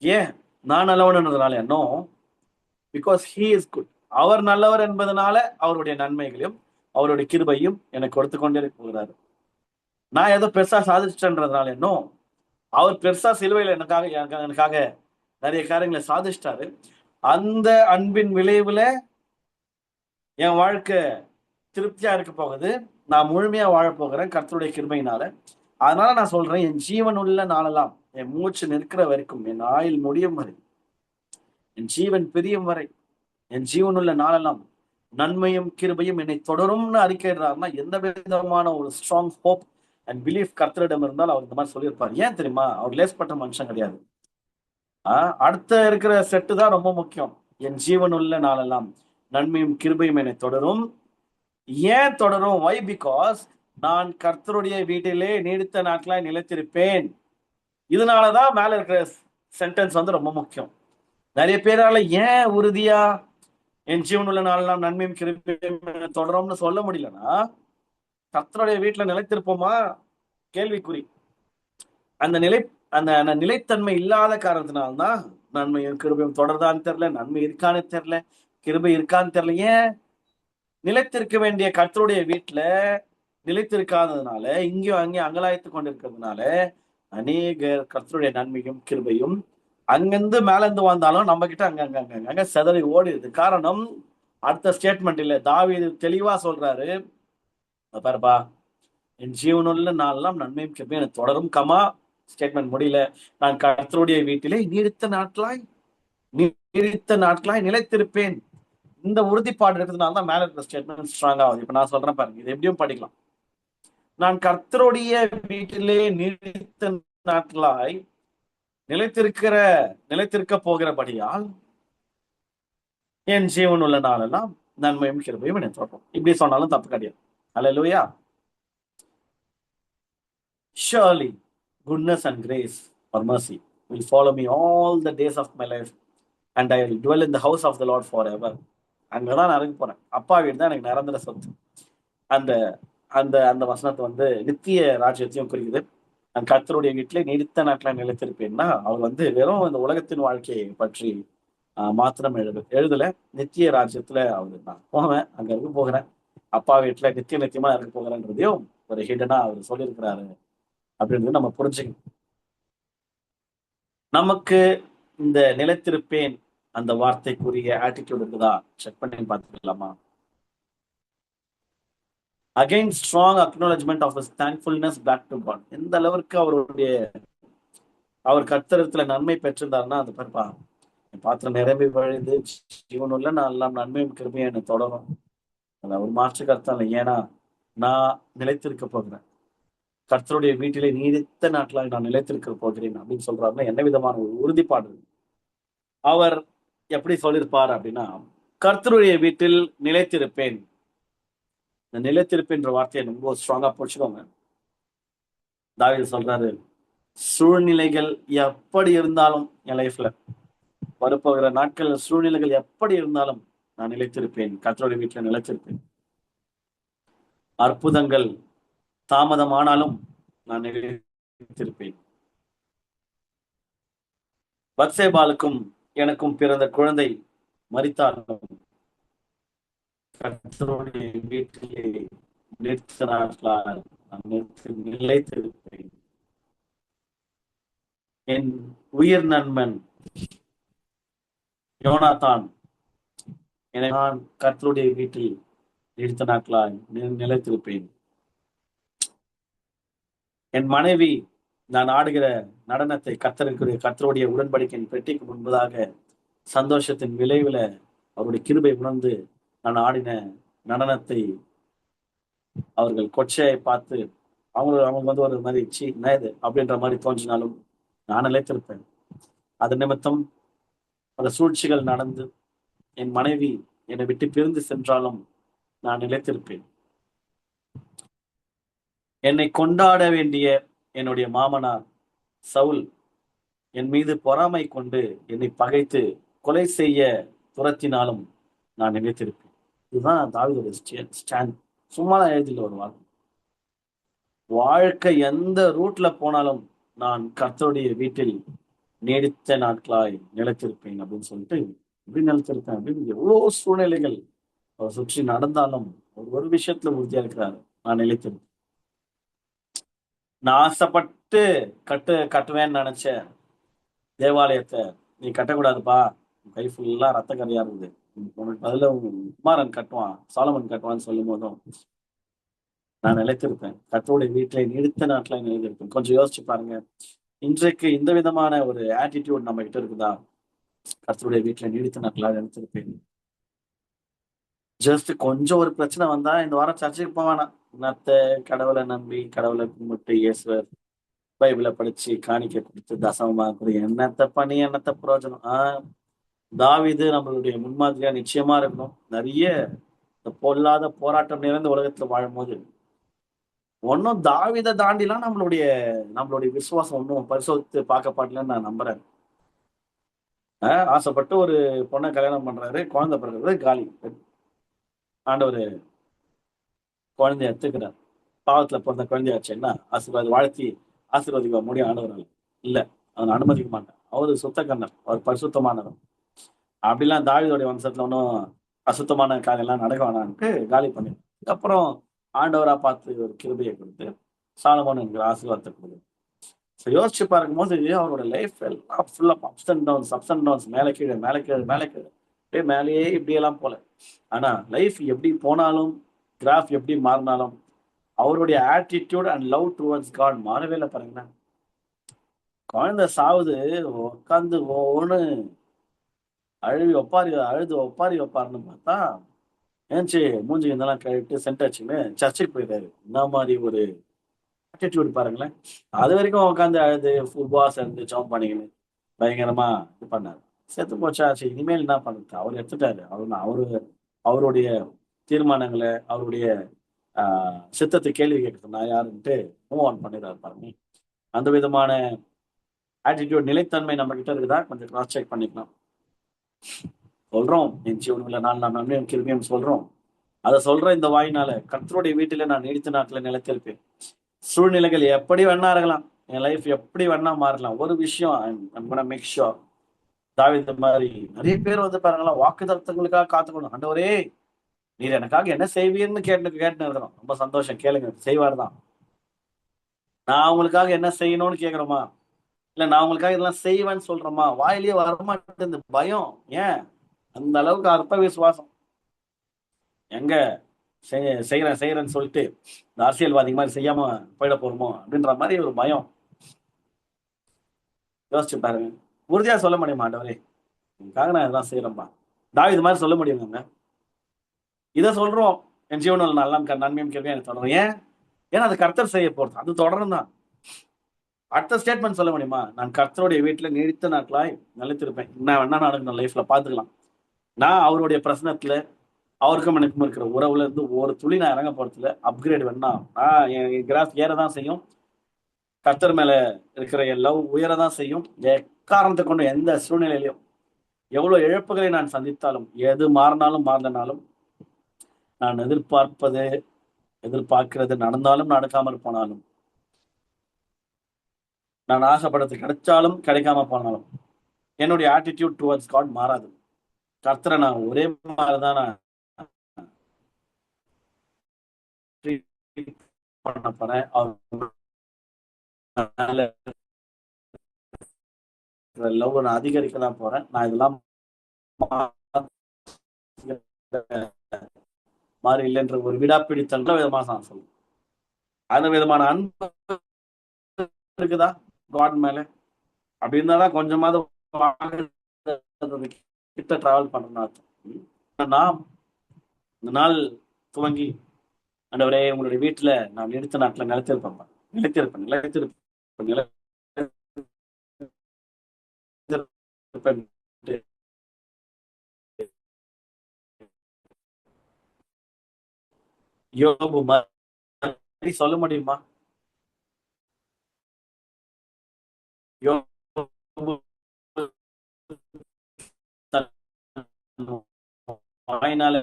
ஏன் நான் நல்லவன்றதுனால no, because he is good. அவர் நல்லவர் என்பதனால அவருடைய நன்மைகளையும் அவருடைய கிருபையும் எனக்கு கொடுத்து கொண்டே போகிறாரு. நான் ஏதோ பெருசா சாதிச்சிட்டேன்றதுனால நோ, அவர் பெருசா சிலுவையில் எனக்காக நிறைய காரியங்களை சாதிச்சிட்டாரு. அந்த அன்பின் விளைவுல என் வாழ்க்கை திருப்தியா இருக்க போகுது. நான் முழுமையா வாழ போகிறேன் கர்த்தருடைய கிருபையினால. அதனால நான் சொல்றேன், என் ஜீவன் உள்ள நாளெல்லாம், என் மூச்சு நிற்கிற வரைக்கும், என் ஆயுள் முடியும் வரை, என் ஜீவன் பிரியும் வரை, என் ஜீவனுள்ள நாளெல்லாம் நன்மையும் கிருபையும் என்னை தொடரும்னு அறிக்கைறாருன்னா எந்த விதமான ஒரு ஸ்ட்ராங் ஹோப் அண்ட் பிலீஃப் கர்த்தரிடம் இருந்தால் அவர் இந்த மாதிரி சொல்லியிருப்பார். ஏன் தெரியுமா? அவர் லேஸ்பட்ட மனுஷன் கிடையாது. அடுத்த இருக்கிற செட்டு தான் ரொம்ப முக்கியம். என் ஜீவனுள்ள நாளெல்லாம் நன்மையும் கிருபையும் என்னை தொடரும். ஏன் தொடரும்? வை? பிகாஸ் நான் கர்த்தருடைய வீட்டிலே நீடித்த நாட்களாய் நிலைத்திருப்பேன். இதனாலதான் மேல இருக்கிற சென்டென்ஸ் வந்து ரொம்ப முக்கியம். நிறைய பேரால ஏன் உறுதியா என் ஜீவனுள்ள நாளெல்லாம் நன்மையும் கிருபையும் தொடரும்னு சொல்ல முடியலன்னா, கர்த்தருடைய வீட்டுல நிலைத்திருப்போமா? கேள்விக்குறி. அந்த நிலைத்தன்மை இல்லாத காரணத்தினால்தான் நன்மையும் கிருபையும் தொடர்தான்னு தெரியல, நன்மை இருக்கான்னு தெரியல, கிருபை இருக்கான்னு தெரியல. ஏன்? நிலைத்திருக்க வேண்டிய கர்த்தருடைய வீட்டுல நிலைத்திருக்காததுனால, இங்கேயும் அங்கேயும் அங்கலாய்த்து கொண்டிருக்கிறதுனால அநேக கர்த்தருடைய நன்மையும் கிருபையும் அங்கிருந்து மேலிருந்து வந்தாலும் நம்ம கிட்ட அங்க செதறி ஓடிடுது. காரணம் அடுத்த ஸ்டேட்மெண்ட் இல்ல, தாவீது தெளிவா சொல்றாரு, பாருப்பா, என் ஜீவனுள்ள நாளெல்லாம் நன்மையும் கிருபையும் எனக்கு தொடரும், கமா, ஸ்டேட்மெண்ட் முடியல, நான் கர்த்தருடைய வீட்டிலே நீடித்த நாட்களாய் நிலைத்திருப்பேன். இந்த உறுதிப்பாடு இருக்கிறதுனால தான் மேல இருக்கிற ஸ்டேட்மெண்ட் ஸ்ட்ராங் ஆகுது. இப்ப நான் சொல்றேன் பாருங்க, இது எப்படியும் படிக்கலாம். நான் கர்த்தருடைய வீட்டிலே நீடித்த நாட்களாய் நிலைத்திருக்க போகிறபடியால் என் ஜீவன் உள்ள நாளெல்லாம் நன்மையும் கிருபையும் என்னை தொடரும். இப்படி சொன்னாலும் தப்பு கிடையாது. அல்லேலூயா. Surely goodness and grace or mercy will follow me all the days of my life and I will dwell in the house of the Lord forever. அங்கதான் நான் இருக்க போறேன். அப்பா வீடு தான் எனக்கு நிரந்தர சொத்து. அந்த அந்த அந்த வசனத்தை வந்து நித்திய ராஜ்யத்தையும் குறிக்குது. நான் கர்த்தருடைய வீட்டிலே நீடித்த நாட்களை நிலைத்திருப்பேன்னா, அவர் வந்து வெறும் இந்த உலகத்தின் வாழ்க்கையை பற்றி மாத்திரம் எழுதல. நித்திய ராஜ்யத்துல அவர் நான் போவேன், அங்க இருக்க போகிறேன், அப்பா வீட்டுல நித்தியமா இருக்க போகிறேன்றதையும் ஒரு ஹிடனா அவர் சொல்லியிருக்கிறாரு அப்படின்றது நம்ம புரிஞ்சுக்கணும். நமக்கு இந்த நிலைத்திருப்பேன் அந்த வார்த்தைக்குரிய ஆட்டிடியூட் இருக்குதா? செக் பண்ணி பார்த்துக்கலாமா? Again strong acknowledgement of his thankfulness back to God. எந்த அளவுக்கு அவர் கர்த்தரத்துல நன்மை பெற்றிருந்தாருன்னா, அது பாருப்பா, என் பாத்திரம் நிரம்பி வழிந்து ஜீவனுள்ள நாளெல்லாம் நன்மையும் கிருபையும் என்னை தொடரும். அது ஒரு மாற்று கருத்தம் இல்லை. ஏன்னா நான் நிலைத்திருக்க போகிறேன், கர்த்தருடைய வீட்டிலே நீடித்த நாட்களாக நான் நிலைத்திருக்க போகிறேன் அப்படின்னு சொல்றாருன்னா என்ன விதமான ஒரு உறுதிப்பாடு. அவர் எப்படி சொல்லியிருப்பார் அப்படின்னா, கர்த்தருடைய வீட்டில் நிலைத்திருப்பேன். இந்த நிலைத்திருப்பேன்ற வார்த்தையை ரொம்ப ஸ்ட்ராங்கா பிடிச்சுக்கோங்க. தாவீது சொல்றாரு, சூழ்நிலைகள் எப்படி இருந்தாலும் என் லைஃப்ல வரப்போகிற நாட்கள் சூழ்நிலைகள் எப்படி இருந்தாலும் நான் நிலைத்திருப்பேன், கர்த்தருடைய வீட்டில் நிலைத்திருப்பேன். அற்புதங்கள் தாமதமானாலும் நான் நிலைத்திருப்பேன். பத்சேபாலுக்கும் எனக்கும் பிறந்த குழந்தை மரித்தாலும் கர்த்தருடைய வீட்டிலே நிலைத்திருப்பேன். என் உயிர் நண்பன் யோனாதான் நான் கர்த்தருடைய வீட்டில் நீடித்த நாட்களாய் நிலைத்திருப்பேன். என் மனைவி நான் ஆடுகிற நடனத்தை கர்த்தருடைய உடன்படிக்கையின் பெட்டிக்கு முன்பதாக சந்தோஷத்தின் விளைவுல அவருடைய கிருபை உணர்ந்து நான் ஆடின நடனத்தை அவர்கள் கொச்சையை பார்த்து அவங்க வந்து ஒரு மாதிரி இது அப்படின்ற மாதிரி தோன்றினாலும் நான் நிலைத்திருப்பேன். அது நிமித்தம் பல சூழ்ச்சிகள் நடந்து என் மனைவி என்னை விட்டு பிரிந்து சென்றாலும் நான் நிலைத்திருப்பேன். என்னை கொண்டாட வேண்டிய என்னுடைய மாமனார் சவுல் என் மீது பொறாமை கொண்டு என்னை பகைத்து கொலை செய்ய துரத்தினாலும் நான் நிலைத்திருப்பேன். இதுதான் தாவீதுடைய ஸ்டாண்ட். சும்மா எழுதில ஒரு வாழ்க்கை எந்த ரூட்ல போனாலும் நான் கர்த்தருடைய வீட்டில் நீடித்த நாட்களாய் நிலைத்திருப்பேன் அப்படின்னு சொல்லிட்டு, எப்படி நிலைத்திருப்பேன் அப்படின்னு எவ்வளவு சூழ்நிலைகள் அவர் சுற்றி நடந்தாலும் ஒரு விஷயத்துல உறுதியா இருக்கிறாரு, நான் நிலைத்திருப்பேன். நான் ஆசைப்பட்டு கட்டுவேன்னு நினைச்ச தேவாலயத்தை நீ கட்டக்கூடாதுப்பா, கை ஃபுல்லா ரத்த கரையா இருக்குது, உனக்கு பதில குமாரன் கட்டுவான், சாலமன் கட்டுவான்னு சொல்லும் போதும் நான் நிலைத்திருப்பேன். கர்த்தருடைய வீட்டிலே நீடித்த நாட்களை நிலைத்திருப்பேன். கொஞ்சம் யோசிச்சு பாருங்க, இன்றைக்கு இந்த விதமான ஒரு ஆட்டிடியூட் நம்ம கிட்ட இருக்குதா? கர்த்தருடைய வீட்டுல நீடித்த நாட்களாக நிலைத்திருப்பேன். ஜஸ்ட் கொஞ்சம் ஒரு பிரச்சனை வந்தா இந்த வாரம் சர்ச்சைக்கு போவானா, என்னத்த கடவுளை நம்பி கடவுளை கும்பிட்டு இயேசுவர் பைபிளை படிச்சு காணிக்கை கொடுத்து தசமமா கொடு, என்னத்த பண்ணி என்னத்த பிரயோஜனம்? தாவீது நம்மளுடைய முன்மாதிரியா நிச்சயமா இருக்கணும். நிறைய இந்த பொல்லாத போராட்டம் நிறைந்த உலகத்துல வாழும்போது ஒன்னும் தாவீதை தாண்டிலாம் நம்மளுடைய நம்மளுடைய விசுவாசம் ஒன்றும் பரிசோதித்து பார்க்கப்படலன்னு நான் நம்புறேன். ஆசைப்பட்டு ஒரு பொண்ணை கல்யாணம் பண்றாரு, குழந்தை பிறகு காலி. ஆண்டவர் குழந்தைய எடுத்துக்கிறார். பாவத்துல பிறந்த குழந்தையாச்சுன்னா ஆசீர்வாதம் வாழ்த்தி ஆசீர்வதிக்க முடியும் ஆண்டவரால்? இல்ல, அவனை அனுமதிக்க மாட்டான். அவரு சுத்த கண்ணர், அவர் பரிசுத்தமானவர். அப்படிலாம் தாவீதுடைய வம்சத்துல ஒன்றும் அசுத்தமான காரியெல்லாம் நடக்க வேணான்ட்டு காலி பண்ணிடும். அப்புறம் ஆண்டவரா பார்த்து ஒரு கிருபையை கொடுத்து சாலமோன் என்கிற ஆசீர்வாதத்தை கொடுக்குது. யோசிச்சு பார்க்கும்போது அவரோட லைஃப் எல்லாம் ஃபுல்லா ups and downs, ups and downs, மேலே கீழே மேலே கீழே மேலே கீழே, அப்படியே மேலேயே இப்படியெல்லாம் போல. ஆனா லைஃப் எப்படி போனாலும், கிராஃப் எப்படி மாறினாலும், அவருடைய attitude and love towards God மாறவே இல்லை பாருங்களா. குழந்தை சாவுது, உட்காந்து ஒவ்வொன்னு அழுது ஒப்பாரி வைப்பாருன்னு பார்த்தா ஏன்ச்சு மூஞ்சி இதெல்லாம் கழிட்டு சென்ட் அடிச்சுன்னு சர்ச்சுக்கு போயிட்டாரு. இந்த மாதிரி ஒரு ஆட்டிடியூட் பாருங்களேன். அது வரைக்கும் உட்காந்து அழுது உபவாசம் இருந்து ஜெபம் பண்ணிக்கின்னு பயங்கரமா இது பண்ணாரு. செத்து போச்சா, சரி இனிமேல் என்ன பண்ணுறது, அவர் எடுத்துட்டாரு. அவருடைய தீர்மானங்களை, அவருடைய சித்தத்தை கேள்வி கேட்கறது நான் யாருன்ட்டு மூவ் ஆன் பண்ணிடுறாரு பாருங்க. அந்த விதமான ஆட்டிடியூட் நிலைத்தன்மை நம்ம கிட்ட இருக்குதா கொஞ்சம் கிராஸ் செக் பண்ணிக்கலாம். சொல்றோம் என் ஜீவனுள்ள நான் நன்மையும் கிருபையும் சொல்றோம். அதை சொல்ற இந்த வாயினால கர்த்தருடைய வீட்டில நான் நீடித்த நாட்களை நிலைத்திருப்பேன். சூழ்நிலைகள் எப்படி வேணா இருக்கலாம், என் லைஃப் எப்படி வேணா மாறலாம். ஒரு விஷயம் மேக் ஷூர், தாவீது மாதிரி நிறைய பேர் வந்து பாருங்களா வாக்குத்தத்தங்களுக்காக காத்துக்கணும். ஆண்டவரே நீர் எனக்காக என்ன செய்வீர்னு கேட்டுன்னு இருக்கணும். ரொம்ப சந்தோஷம், கேளுங்க, செய்வார் தான். நான் அவங்களுக்காக என்ன செய்யணும்னு கேக்குறோமா, இல்ல நான் அவங்களுக்காக இதெல்லாம் செய்வேன்னு சொல்றோமா? வாயிலேயே வரமாட்டேன் பயம். ஏன்? அந்த அளவுக்கு அற்ப விசுவாசம். எங்க செய்யறேன்னு சொல்லிட்டு இந்த அரசியல்வாதி மாதிரி செய்யாம போயிட போறோமோ அப்படின்ற மாதிரி ஒரு பயம். யோசிச்சு பாருங்க. உறுதியா சொல்ல முடியுமா, ஆண்டவரே உங்களுக்காக நான் இதெல்லாம் செய்யறேன்பா? தாவீது மாதிரி சொல்ல முடியுங்க? இதை சொல்றோம், என் ஜீவனில் நல்லா நன்மையும் கேள்வி எனக்கு தொடரும். ஏன்னா அது கர்த்தர் செய்ய போறது, அது தொடரும் தான். அடுத்த ஸ்டேட்மெண்ட் சொல்ல முடியுமா? நான் கர்த்தருடைய வீட்டுல நீடித்த நாட்களாய் நிலைத்திருப்பேன். என்ன வேணா நடக்கணும் லைஃப்ல பாத்துக்கலாம். நான் அவருடைய பிரச்சனத்துல அவருக்கும் எனக்கும் இருக்கிற உறவுல இருந்து ஒரு துளி நான் இறங்க போறதுல அப்கிரேட் வேணா என் கிராஃப் ஏறதான் செய்யும். கர்த்தர் மேல இருக்கிற என் லவ் உயரதான் செய்யும். எக்காரணத்தை கொண்டு எந்த சூழ்நிலையிலையும் எவ்வளவு இழப்புகளை நான் சந்தித்தாலும், எது மாறினாலும் மாறினாலும், நான் எதிர்பார்க்கிறது நடந்தாலும் நடக்காமல் போனாலும், நான் ஆசைப்படுறது கிடைச்சாலும் கிடைக்காம போனாலும், என்னுடைய ஆட்டிடியூட் டுவர்ட்ஸ் காட் மாறாது. கர்த்தரை நான் ஒரே மாதிரிதான் நான் பண்ண போறேன். லவ் நான் அதிகரிக்க தான் போறேன். நான் இதெல்லாம் மாறி இல்லைன்ற ஒரு விடாப்பிடித்தல் விதமா நான் சொல்லுவேன். அந்த விதமான அன்பு இருக்குதா காட் மேல? அப்படி இருந்தாதான் கொஞ்சமாவது கிட்ட டிராவல் பண்றேன்னு அர்த்தம். நான் இந்த நாள் துவங்கி ஆண்டவரே உங்களுடைய வீட்டுல நான் எடுத்த நாட்டில் நிலைத்திருப்பேன் நிலைத்திருப்பேன் நிலைத்திருப்பேன் நிலைத்திருப்பேன் யோபு மாதிரி சொல்ல முடியுமா? யோபு வாயினால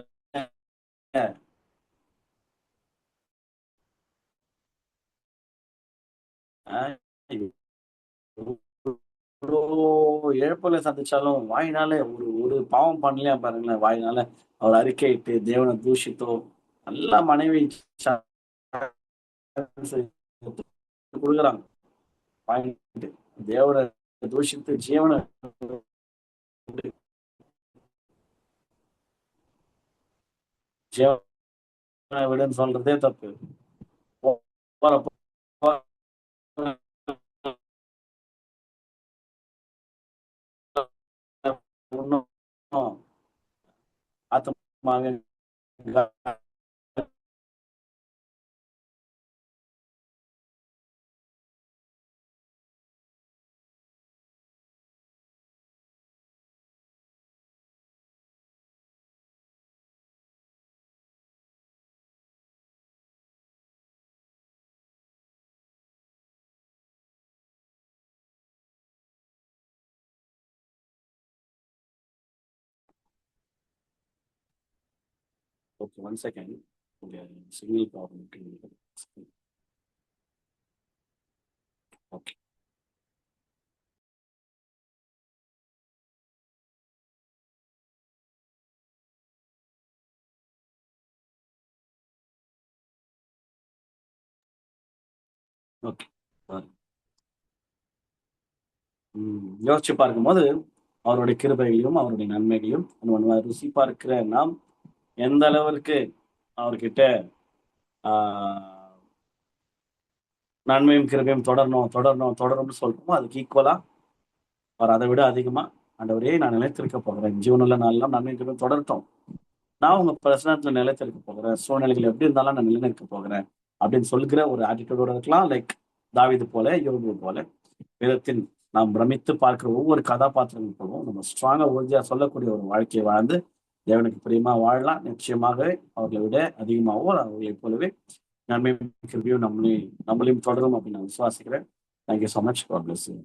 இழப்புல சந்திச்சாலும் வாயினால ஒரு ஒரு பாவம் பண்ணலையா பாருங்களேன். வாயினால அவர் அறிக்கையிட்டு தேவனை தூஷித்தோ நல்லா மனைவி கொடுக்குறாங்க. வாங்கிட்டு தேவனை தூஷித்து ஜீவனை ஜீவனை விடுன்னு சொல்றதே தப்பு. ஆத்மாவின் ஓகே, ஒன் செகண்ட். இங்க சிக்னல் ப்ராப்ளம் இருக்கு. ஓகே. ஓகே. யோசிச்சு பார்க்கும்போது அவருடைய கிருபைகளையும் அவருடைய நன்மைகளையும் நம்ம ருசி பார்க்கிற நாம் எந்த அளவிற்கு அவர்கிட்ட ஆஹ், நன்மையும் கிருபையும் தொடரணும் தொடரணும் தொடரும்னு சொல்றோமோ அதுக்கு ஈக்குவலா அவர் அதை விட அதிகமா ஆண்டவரே நான் நிலைத்திருக்க போகிறேன், ஜீவனுள்ள நாளெல்லாம் நன்மையும் கிருபையும் தொடரட்டும், நான் உங்க பிரசனத்துல நிலைத்திருக்க போகிறேன், சூழ்நிலைகள் எப்படி இருந்தாலும் நான் நிலைநிற்க போகிறேன் அப்படின்னு சொல்கிற ஒரு ஆட்டிடியூடோட இருக்கலாம். லைக் தாவீது போல, யோபு போல, வேதத்தின் நாம் பிரமித்து பார்க்கிற ஒவ்வொரு கதாபாத்திரங்கள் போலவும் நம்ம ஸ்ட்ராங்கா உறுதியா சொல்லக்கூடிய ஒரு வாழ்க்கையை வாழ்ந்து தேவனுக்கு பிரியமா வாழலாம். நிச்சயமாகவே அவர்களை விட அதிகமாகவோ அவர்களைப் போலவே நன்மை கிருபையும் நம்மளையும் தொடரும் அப்படின்னு நான் விசுவாசிக்கிறேன். Thank you so much. God bless you.